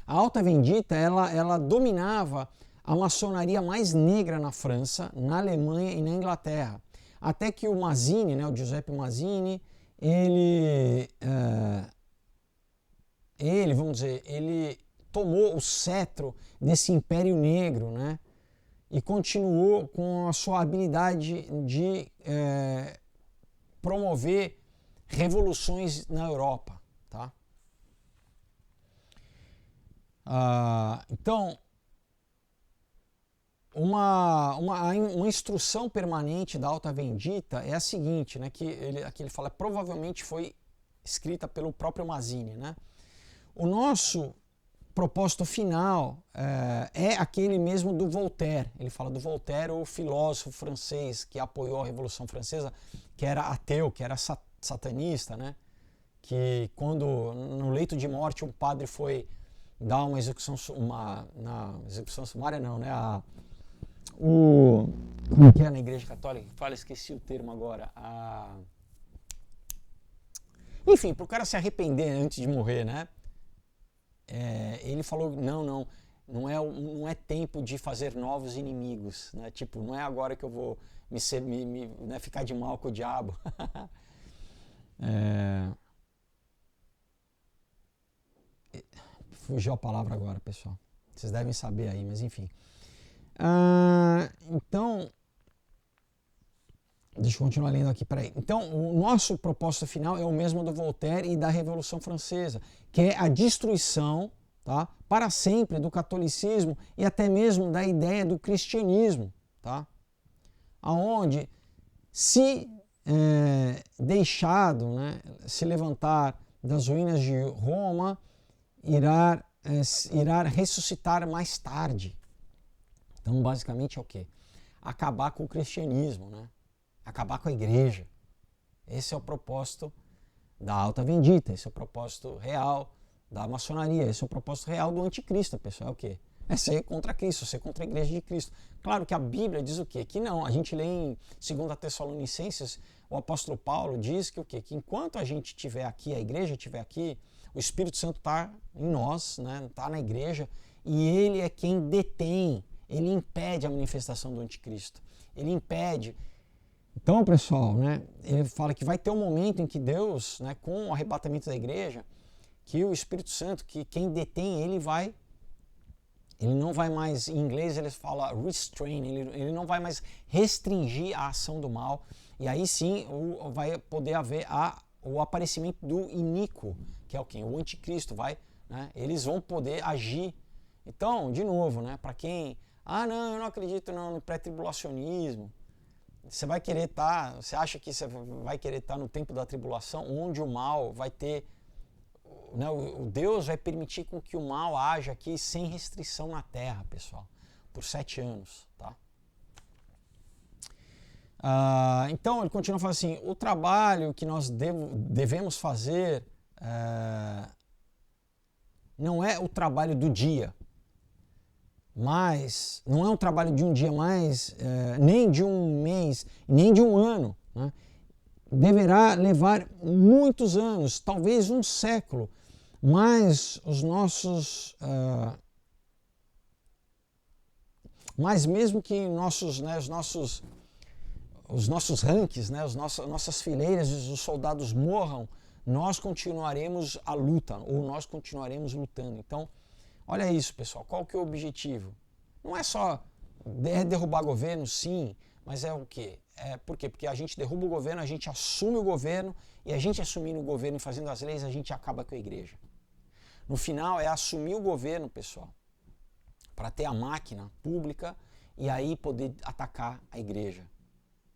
a Alta Vendita, ela dominava a maçonaria mais negra na França, na Alemanha e na Inglaterra. Até que o Mazzini, né, o Giuseppe Mazzini, vamos dizer, ele tomou o cetro desse império negro, né? E continuou com a sua habilidade de promover revoluções na Europa, tá? Então, uma instrução permanente da Alta Vendita é a seguinte, né? Aqui ele fala, provavelmente foi escrita pelo próprio Mazzini, né? O nosso propósito final é aquele mesmo do Voltaire. Ele fala do Voltaire, o filósofo francês que apoiou a Revolução Francesa, que era ateu, que era satanista, né? Que quando no leito de morte um padre foi dar uma execução sumária, não, né? Como que é na Igreja Católica? Esqueci o termo agora. Enfim, para o cara se arrepender antes de morrer, né? Ele falou, não é tempo de fazer novos inimigos, né? Tipo, não é agora que eu vou né, ficar de mal com o diabo. Fugiu a palavra agora, pessoal. Vocês devem saber aí, mas enfim. Então, deixa eu continuar lendo aqui, peraí. Então, o nosso propósito final é o mesmo do Voltaire e da Revolução Francesa, que é a destruição, tá, para sempre do catolicismo e até mesmo da ideia do cristianismo, tá? Aonde, se deixado, né, se levantar das ruínas de Roma, irá ressuscitar mais tarde. Então, basicamente é o quê? Acabar com o cristianismo, né? Acabar com a igreja. Esse é o propósito da Alta Vendita, esse é o propósito real da maçonaria, esse é o propósito real do anticristo, pessoal. É o quê? É ser contra Cristo, ser contra a igreja de Cristo. Claro que a Bíblia diz o quê? Que não, a gente lê em 2 Tessalonicenses, o apóstolo Paulo diz que o quê? Que enquanto a gente estiver aqui, a igreja estiver aqui, o Espírito Santo está em nós, né? Está na igreja, e ele é quem detém, ele impede a manifestação do anticristo. Ele impede. Então, pessoal, né, ele fala que vai ter um momento em que Deus, né, com o arrebatamento da igreja, que o Espírito Santo, que quem detém ele não vai mais, em inglês ele fala restrain, ele não vai mais restringir a ação do mal, e aí sim vai poder haver o aparecimento do iníquo, que é o quem? O anticristo, né, eles vão poder agir. Então, de novo, né, para quem, não, eu não acredito no pré-tribulacionismo, você vai querer você acha que você vai querer estar no tempo da tribulação, onde o mal vai ter, né, o Deus vai permitir com que o mal haja aqui sem restrição na terra, pessoal, por 7 anos, tá? Então ele continua falando assim, o trabalho que nós devemos fazer não é o trabalho do dia, mas não é um trabalho de um dia mais, nem de um mês, nem de um ano, né? Deverá levar muitos anos, talvez um século, mas mas mesmo que os nossos ranks, né, nossas fileiras, os soldados morram nós continuaremos a luta, ou nós continuaremos lutando. Então, olha isso, pessoal, qual que é o objetivo? Não é só derrubar governo, sim, mas é o quê? Por quê? Porque a gente derruba o governo, a gente assume o governo, e a gente assumindo o governo e fazendo as leis, a gente acaba com a igreja. No final, é assumir o governo, pessoal, para ter a máquina pública e aí poder atacar a igreja.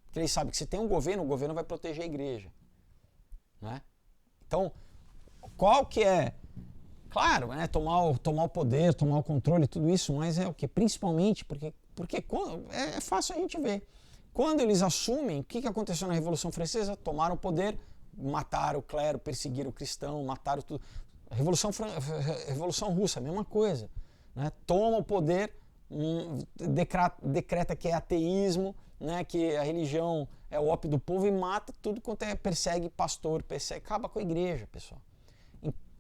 Porque eles sabem que se tem um governo, o governo vai proteger a igreja. Né? Então, qual que é? Claro, né, tomar o poder, tomar o controle, tudo isso, mas é o que? Principalmente porque é fácil a gente ver. Quando eles assumem, o que aconteceu na Revolução Francesa? Tomaram o poder, mataram o clero, perseguiram o cristão, mataram tudo. Revolução Russa, a mesma coisa. Né? Toma o poder, decreta que é ateísmo, né? Que a religião é o ópio do povo e mata tudo quanto persegue pastor, acaba com a igreja, pessoal.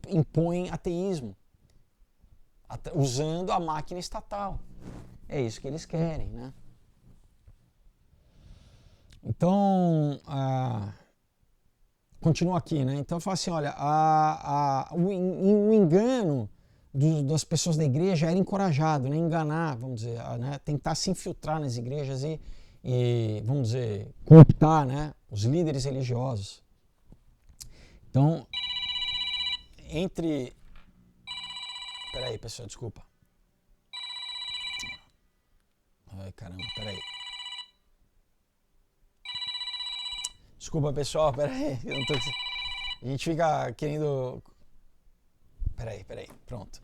Impõe ateísmo, usando a máquina estatal. É isso que eles querem, né? Então, continua aqui, né? Então, fala assim, olha, o engano das pessoas da igreja era encorajado, né? Enganar, vamos dizer, né? Tentar se infiltrar nas igrejas e vamos dizer, cooptar, né? Os líderes religiosos. Então, Peraí, pessoal, desculpa. Ai, caramba, peraí. Desculpa, pessoal, peraí. A gente fica querendo... Peraí, pronto.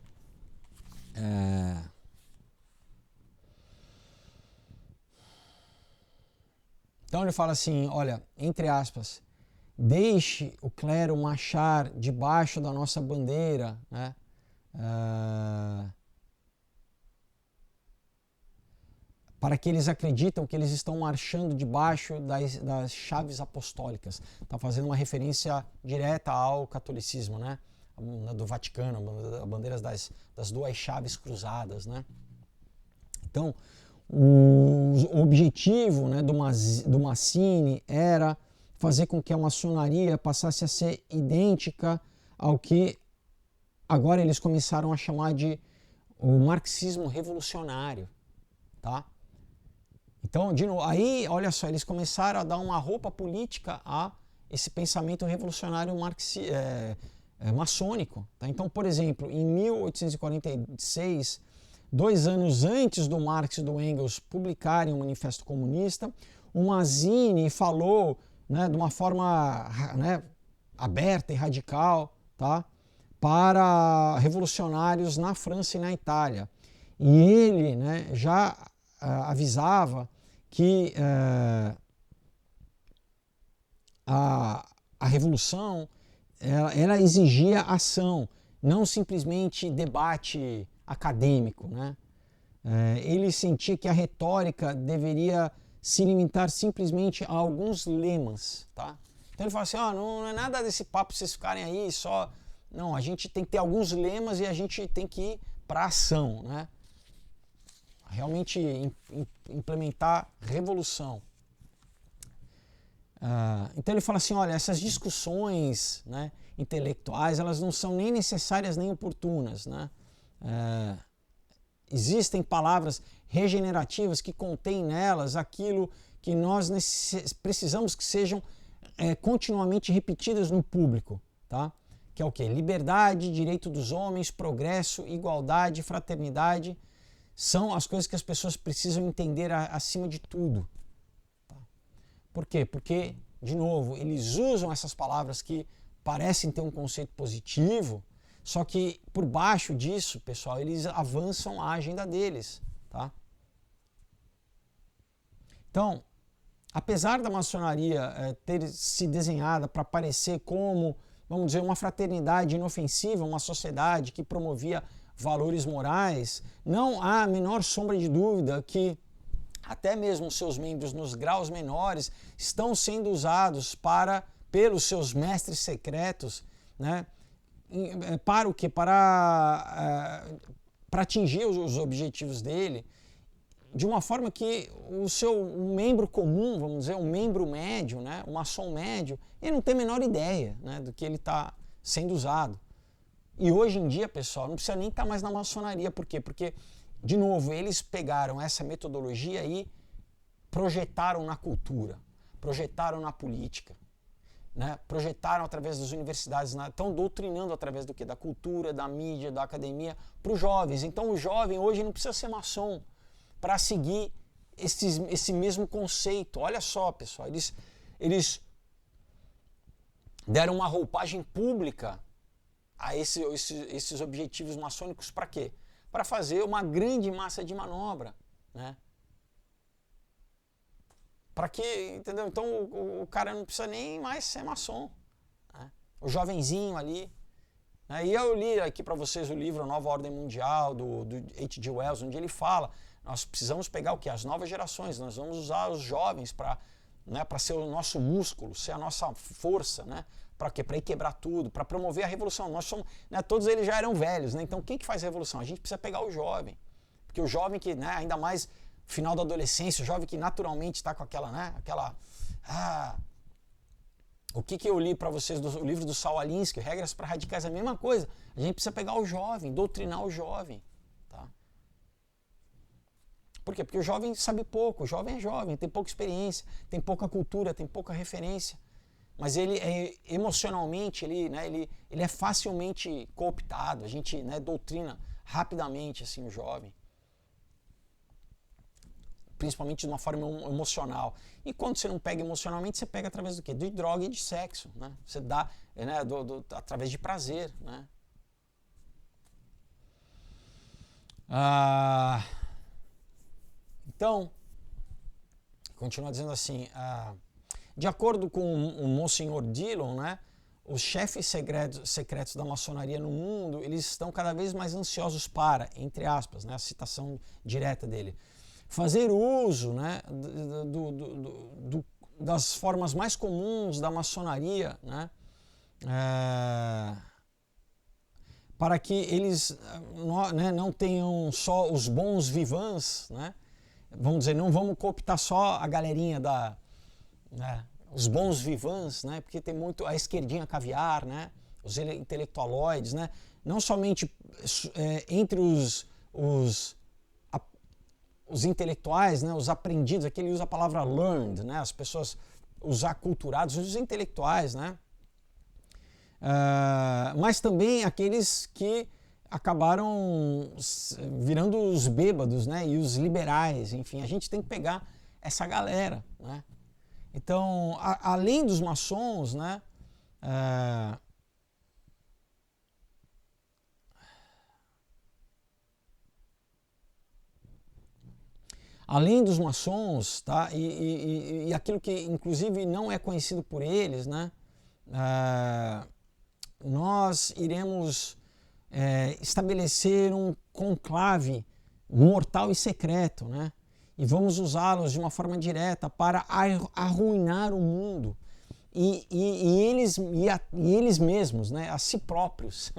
Então ele fala assim, olha, entre aspas, deixe o clero marchar debaixo da nossa bandeira, né? Para que eles acreditam que eles estão marchando debaixo das chaves apostólicas. Está fazendo uma referência direta ao catolicismo, né? Do Vaticano, a bandeira das duas chaves cruzadas, né? Então, o objetivo, né, do Mazzini era fazer com que a maçonaria passasse a ser idêntica ao que agora eles começaram a chamar de o marxismo revolucionário, tá? Então, de novo, aí, olha só, eles começaram a dar uma roupa política a esse pensamento revolucionário maçônico. Tá? Então, por exemplo, em 1846, 2 anos antes do Marx e do Engels publicarem o Manifesto Comunista, o Mazzini falou, né, de uma forma, né, aberta e radical, tá, para revolucionários na França e na Itália. E ele, né, já avisava que a revolução ela exigia ação, não simplesmente debate acadêmico, né? Ele sentia que a retórica deveria se limitar simplesmente a alguns lemas, tá? Então ele fala assim, não é nada desse papo vocês ficarem aí só... Não, a gente tem que ter alguns lemas e a gente tem que ir para a ação, né? Realmente implementar revolução. Então ele fala assim, olha, essas discussões, né, intelectuais, elas não são nem necessárias nem oportunas, né? Existem palavras regenerativas que contêm nelas aquilo que nós precisamos que sejam continuamente repetidas no público, tá? Que é o quê? Liberdade, direito dos homens, progresso, igualdade, fraternidade, são as coisas que as pessoas precisam entender acima de tudo. Tá? Por quê? Porque, de novo, eles usam essas palavras que parecem ter um conceito positivo, só que por baixo disso, pessoal, eles avançam a agenda deles. Tá? Então, apesar da maçonaria ter se desenhada para parecer como, vamos dizer, uma fraternidade inofensiva, uma sociedade que promovia valores morais, não há a menor sombra de dúvida que até mesmo seus membros nos graus menores estão sendo usados pelos seus mestres secretos, né? Para o quê? Para atingir os objetivos dele de uma forma que o seu membro comum, vamos dizer, um membro médio, né, o maçom médio, ele não tem a menor ideia, né, do que ele está sendo usado. E hoje em dia, pessoal, não precisa nem estar mais na maçonaria. Por quê? Porque, de novo, eles pegaram essa metodologia e projetaram na cultura, projetaram na política, né? Projetaram através das universidades, estão doutrinando através do quê? Da cultura, da mídia, da academia, para os jovens. Então o jovem hoje não precisa ser maçom para seguir esse mesmo conceito. Olha só, pessoal, eles deram uma roupagem pública a esses objetivos maçônicos para quê? Para fazer uma grande massa de manobra, né? Para que, entendeu? Então o cara não precisa nem mais ser maçom, né? O jovenzinho ali, né? E eu li aqui para vocês o livro Nova Ordem Mundial, do H.G. Wells, onde ele fala, nós precisamos pegar o quê? As novas gerações, nós vamos usar os jovens para, né, para ser o nosso músculo, ser a nossa força, né? Para quê? Para ir quebrar tudo, para promover a revolução. Nós somos, né, todos eles já eram velhos, né? Então quem que faz a revolução? A gente precisa pegar o jovem, porque o jovem que, né, ainda mais final da adolescência, o jovem que naturalmente está com aquela, né, o que eu li para vocês do livro do Saul Alinsky, Regras para Radicais, a mesma coisa. A gente precisa pegar o jovem, doutrinar o jovem, tá? Por quê? Porque o jovem sabe pouco, o jovem é jovem, tem pouca experiência, tem pouca cultura, tem pouca referência, mas ele é emocionalmente, ele é facilmente cooptado, a gente, né, doutrina rapidamente assim o jovem, principalmente de uma forma emocional. E quando você não pega emocionalmente, você pega através do quê? De droga e de sexo, né? Você dá, né, através de prazer, né? Então, continua dizendo assim, de acordo com o Monsenhor Dillon, né, os chefes secretos da maçonaria no mundo, eles estão cada vez mais ansiosos para, entre aspas, né, a citação direta dele, fazer uso, né, das formas mais comuns da maçonaria, né, para que eles não tenham só os bons vivants, né, vamos dizer, não vamos cooptar só a galerinha né, os bons vivants, né, porque tem muito a esquerdinha caviar, né, os intelectualoides, né, não somente entre os intelectuais, né, os aprendidos, aqui ele usa a palavra learned, né, as pessoas, os aculturados, os intelectuais, né, mas também aqueles que acabaram virando os bêbados, né, e os liberais, enfim, a gente tem que pegar essa galera, né. Então, além dos maçons, né, além dos maçons, tá? E aquilo que inclusive não é conhecido por eles, né? Nós iremos estabelecer um conclave mortal e secreto, né? E vamos usá-los de uma forma direta para arruinar o mundo e eles mesmos, né? A si próprios.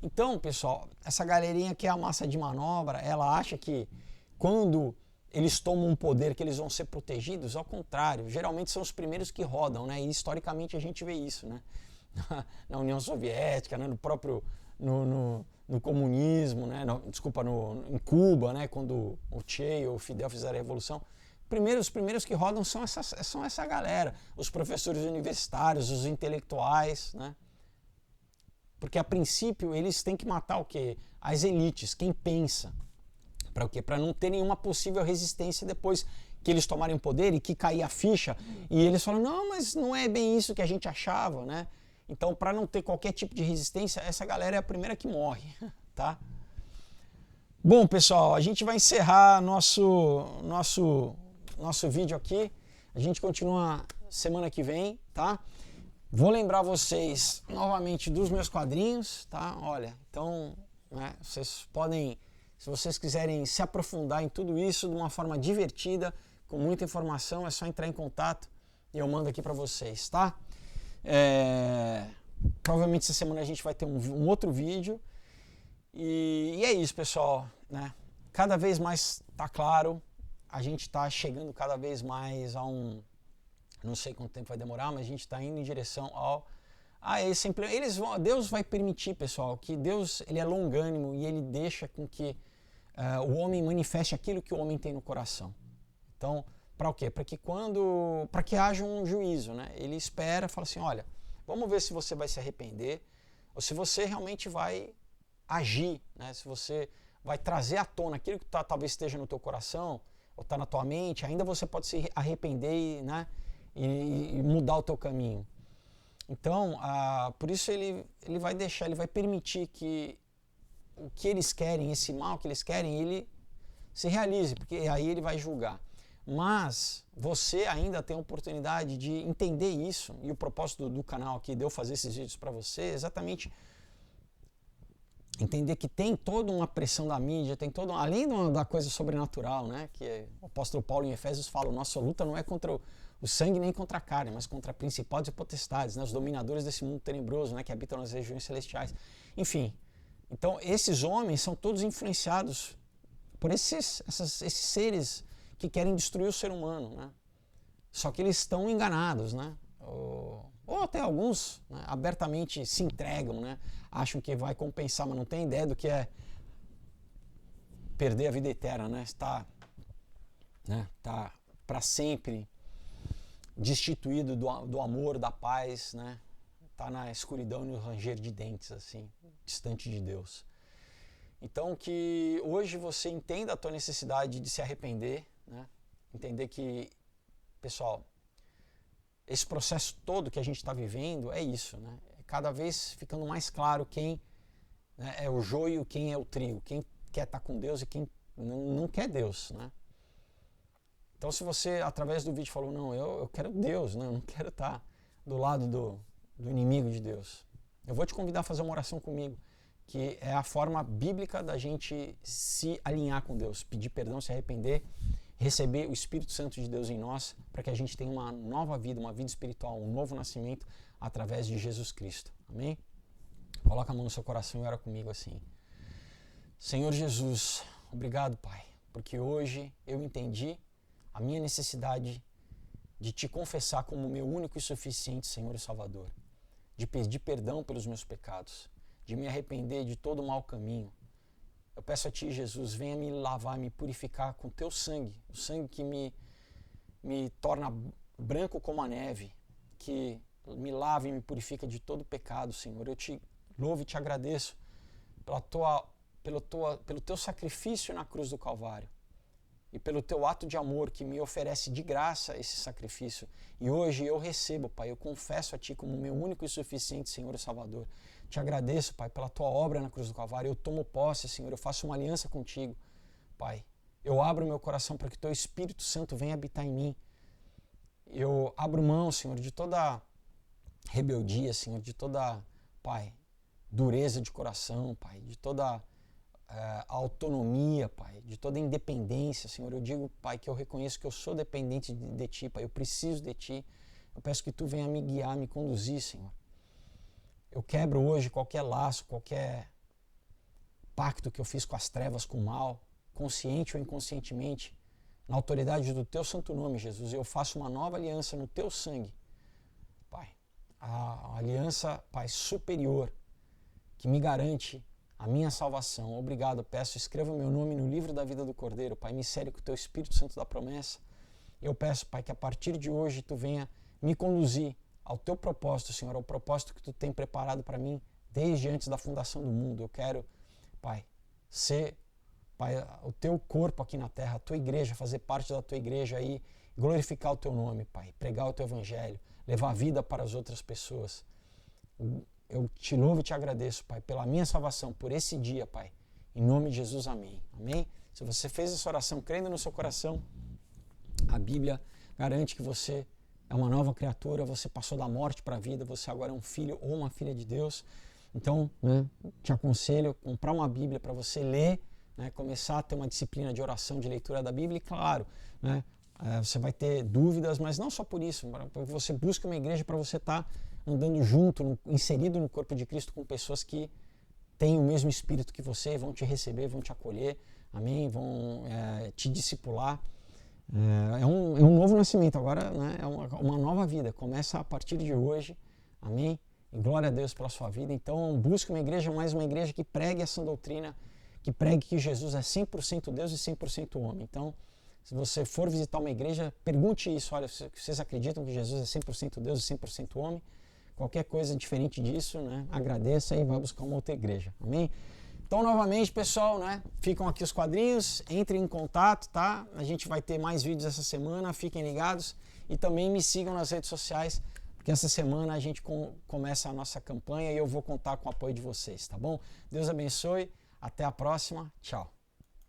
Então, pessoal, essa galerinha que é a massa de manobra, ela acha que quando eles tomam um poder que eles vão ser protegidos, ao contrário, geralmente são os primeiros que rodam, né? E historicamente a gente vê isso, né? Na União Soviética, né? No próprio no comunismo, né? Em Cuba, né? Quando o Che ou o Fidel fizeram a revolução, os primeiros que rodam são essa galera, os professores universitários, os intelectuais, né? Porque a princípio eles têm que matar o quê? As elites, quem pensa. Para o quê? Para não ter nenhuma possível resistência depois que eles tomarem o poder e que cair a ficha e eles falam, não, mas não é bem isso que a gente achava, né? Então, para não ter qualquer tipo de resistência, essa galera é a primeira que morre, tá? Bom, pessoal, a gente vai encerrar nosso vídeo aqui. A gente continua semana que vem, tá? Vou lembrar vocês novamente dos meus quadrinhos, tá? Olha, então, né, vocês podem... Se vocês quiserem se aprofundar em tudo isso de uma forma divertida, com muita informação, é só entrar em contato e eu mando aqui para vocês, tá? Provavelmente essa semana a gente vai ter um outro vídeo. E é isso, pessoal, né? Cada vez mais tá claro a gente está chegando cada vez mais a não sei quanto tempo vai demorar, mas a gente está indo em direção a esse Deus vai permitir, pessoal, que Deus ele é longânimo e ele deixa com que o homem manifeste aquilo que o homem tem no coração. Então, para o quê? Para que haja um juízo, né? Ele espera, fala assim, olha, vamos ver se você vai se arrepender ou se você realmente vai agir, né? Se você vai trazer à tona aquilo que talvez esteja no teu coração ou está na tua mente, ainda você pode se arrepender, né? E mudar o teu caminho. Então, por isso ele vai deixar, ele vai permitir que o que eles querem, esse mal que eles querem, ele se realize, porque aí ele vai julgar. Mas você ainda tem a oportunidade de entender isso, e o propósito do canal aqui, de eu fazer esses vídeos para você, é exatamente entender que tem toda uma pressão da mídia, tem toda, além da coisa sobrenatural, né, que o apóstolo Paulo em Efésios fala, nossa luta não é contra o sangue nem contra a carne, mas contra principados e potestades, né, os dominadores desse mundo tenebroso, né, que habitam nas regiões celestiais. Enfim, então esses homens são todos influenciados por esses seres que querem destruir o ser humano, né? Só que eles estão enganados, né? Ou até alguns, né, abertamente se entregam, né? Acham que vai compensar, mas não tem ideia do que é perder a vida eterna, né? Está para sempre destituído do amor, da paz, né? Está na escuridão e no ranger de dentes, assim, distante de Deus. Então que hoje você entenda a tua necessidade de se arrepender, né? Entender que, pessoal, esse processo todo que a gente está vivendo é isso, né? É cada vez ficando mais claro quem, né, é o joio, quem é o trigo, quem quer estar com Deus e quem não quer Deus, né? Então se você, através do vídeo, falou, não, eu quero Deus, né? Eu não quero estar do lado do inimigo de Deus, eu vou te convidar a fazer uma oração comigo, que é a forma bíblica da gente se alinhar com Deus, pedir perdão, se arrepender, receber o Espírito Santo de Deus em nós, para que a gente tenha uma nova vida, uma vida espiritual, um novo nascimento através de Jesus Cristo. Amém? Coloca a mão no seu coração e ora comigo assim. Senhor Jesus, obrigado, Pai, porque hoje eu entendi a minha necessidade de te confessar como meu único e suficiente Senhor e Salvador, de pedir perdão pelos meus pecados, de me arrepender de todo o mau caminho. Eu peço a Ti, Jesus, venha me lavar, me purificar com Teu sangue, o sangue que me torna branco como a neve, que me lava e me purifica de todo pecado, Senhor. Eu te louvo e te agradeço pelo Teu sacrifício na cruz do Calvário e pelo Teu ato de amor que me oferece de graça esse sacrifício. E hoje eu recebo, Pai, eu confesso a Ti como meu único e suficiente Senhor e Salvador. Te agradeço, Pai, pela Tua obra na cruz do Calvário. Eu tomo posse, Senhor, eu faço uma aliança contigo, Pai. Eu abro meu coração para que Teu Espírito Santo venha habitar em mim. Eu abro mão, Senhor, de toda rebeldia, Senhor, de toda, Pai, dureza de coração, Pai, de toda autonomia, Pai, de toda independência, Senhor. Eu digo, Pai, que eu reconheço que eu sou dependente de Ti, Pai, eu preciso de Ti. Eu peço que Tu venha me guiar, me conduzir, Senhor. Eu quebro hoje qualquer laço, qualquer pacto que eu fiz com as trevas, com o mal, consciente ou inconscientemente, na autoridade do Teu santo nome, Jesus. Eu faço uma nova aliança no Teu sangue, Pai. A aliança, Pai, superior, que me garante a minha salvação. Obrigado, peço, escreva o meu nome no livro da vida do Cordeiro, Pai, me série com o Teu Espírito Santo da promessa. Eu peço, Pai, que a partir de hoje Tu venha me conduzir ao Teu propósito, Senhor, ao propósito que Tu tem preparado para mim desde antes da fundação do mundo. Eu quero, Pai, ser, Pai, o Teu corpo aqui na terra, a Tua igreja, fazer parte da Tua igreja aí, glorificar o Teu nome, Pai, pregar o Teu evangelho, levar vida para as outras pessoas. Eu Te louvo e Te agradeço, Pai, pela minha salvação, por esse dia, Pai. Em nome de Jesus, amém. Amém? Se você fez essa oração crendo no seu coração, a Bíblia garante que você é uma nova criatura, você passou da morte para a vida, você agora é um filho ou uma filha de Deus. Então, né, te aconselho a comprar uma Bíblia para você ler, né, começar a ter uma disciplina de oração, de leitura da Bíblia. E claro, né, você vai ter dúvidas, mas não só por isso. Você busca uma igreja para você estar andando junto, inserido no corpo de Cristo com pessoas que têm o mesmo espírito que você, vão te receber, vão te acolher, amém? Vão te discipular. É um novo nascimento, agora, né, é uma nova vida, começa a partir de hoje, amém? E glória a Deus pela sua vida. Então busque uma igreja, mais uma igreja que pregue essa doutrina, que pregue que Jesus é 100% Deus e 100% homem. Então, se você for visitar uma igreja, pergunte isso, olha, vocês acreditam que Jesus é 100% Deus e 100% homem? Qualquer coisa diferente disso, né, agradeça e vá buscar uma outra igreja, amém? Então, novamente, pessoal, né, ficam aqui os quadrinhos, entrem em contato, tá? A gente vai ter mais vídeos essa semana, fiquem ligados e também me sigam nas redes sociais, porque essa semana a gente começa a nossa campanha e eu vou contar com o apoio de vocês, tá bom? Deus abençoe, até a próxima, tchau!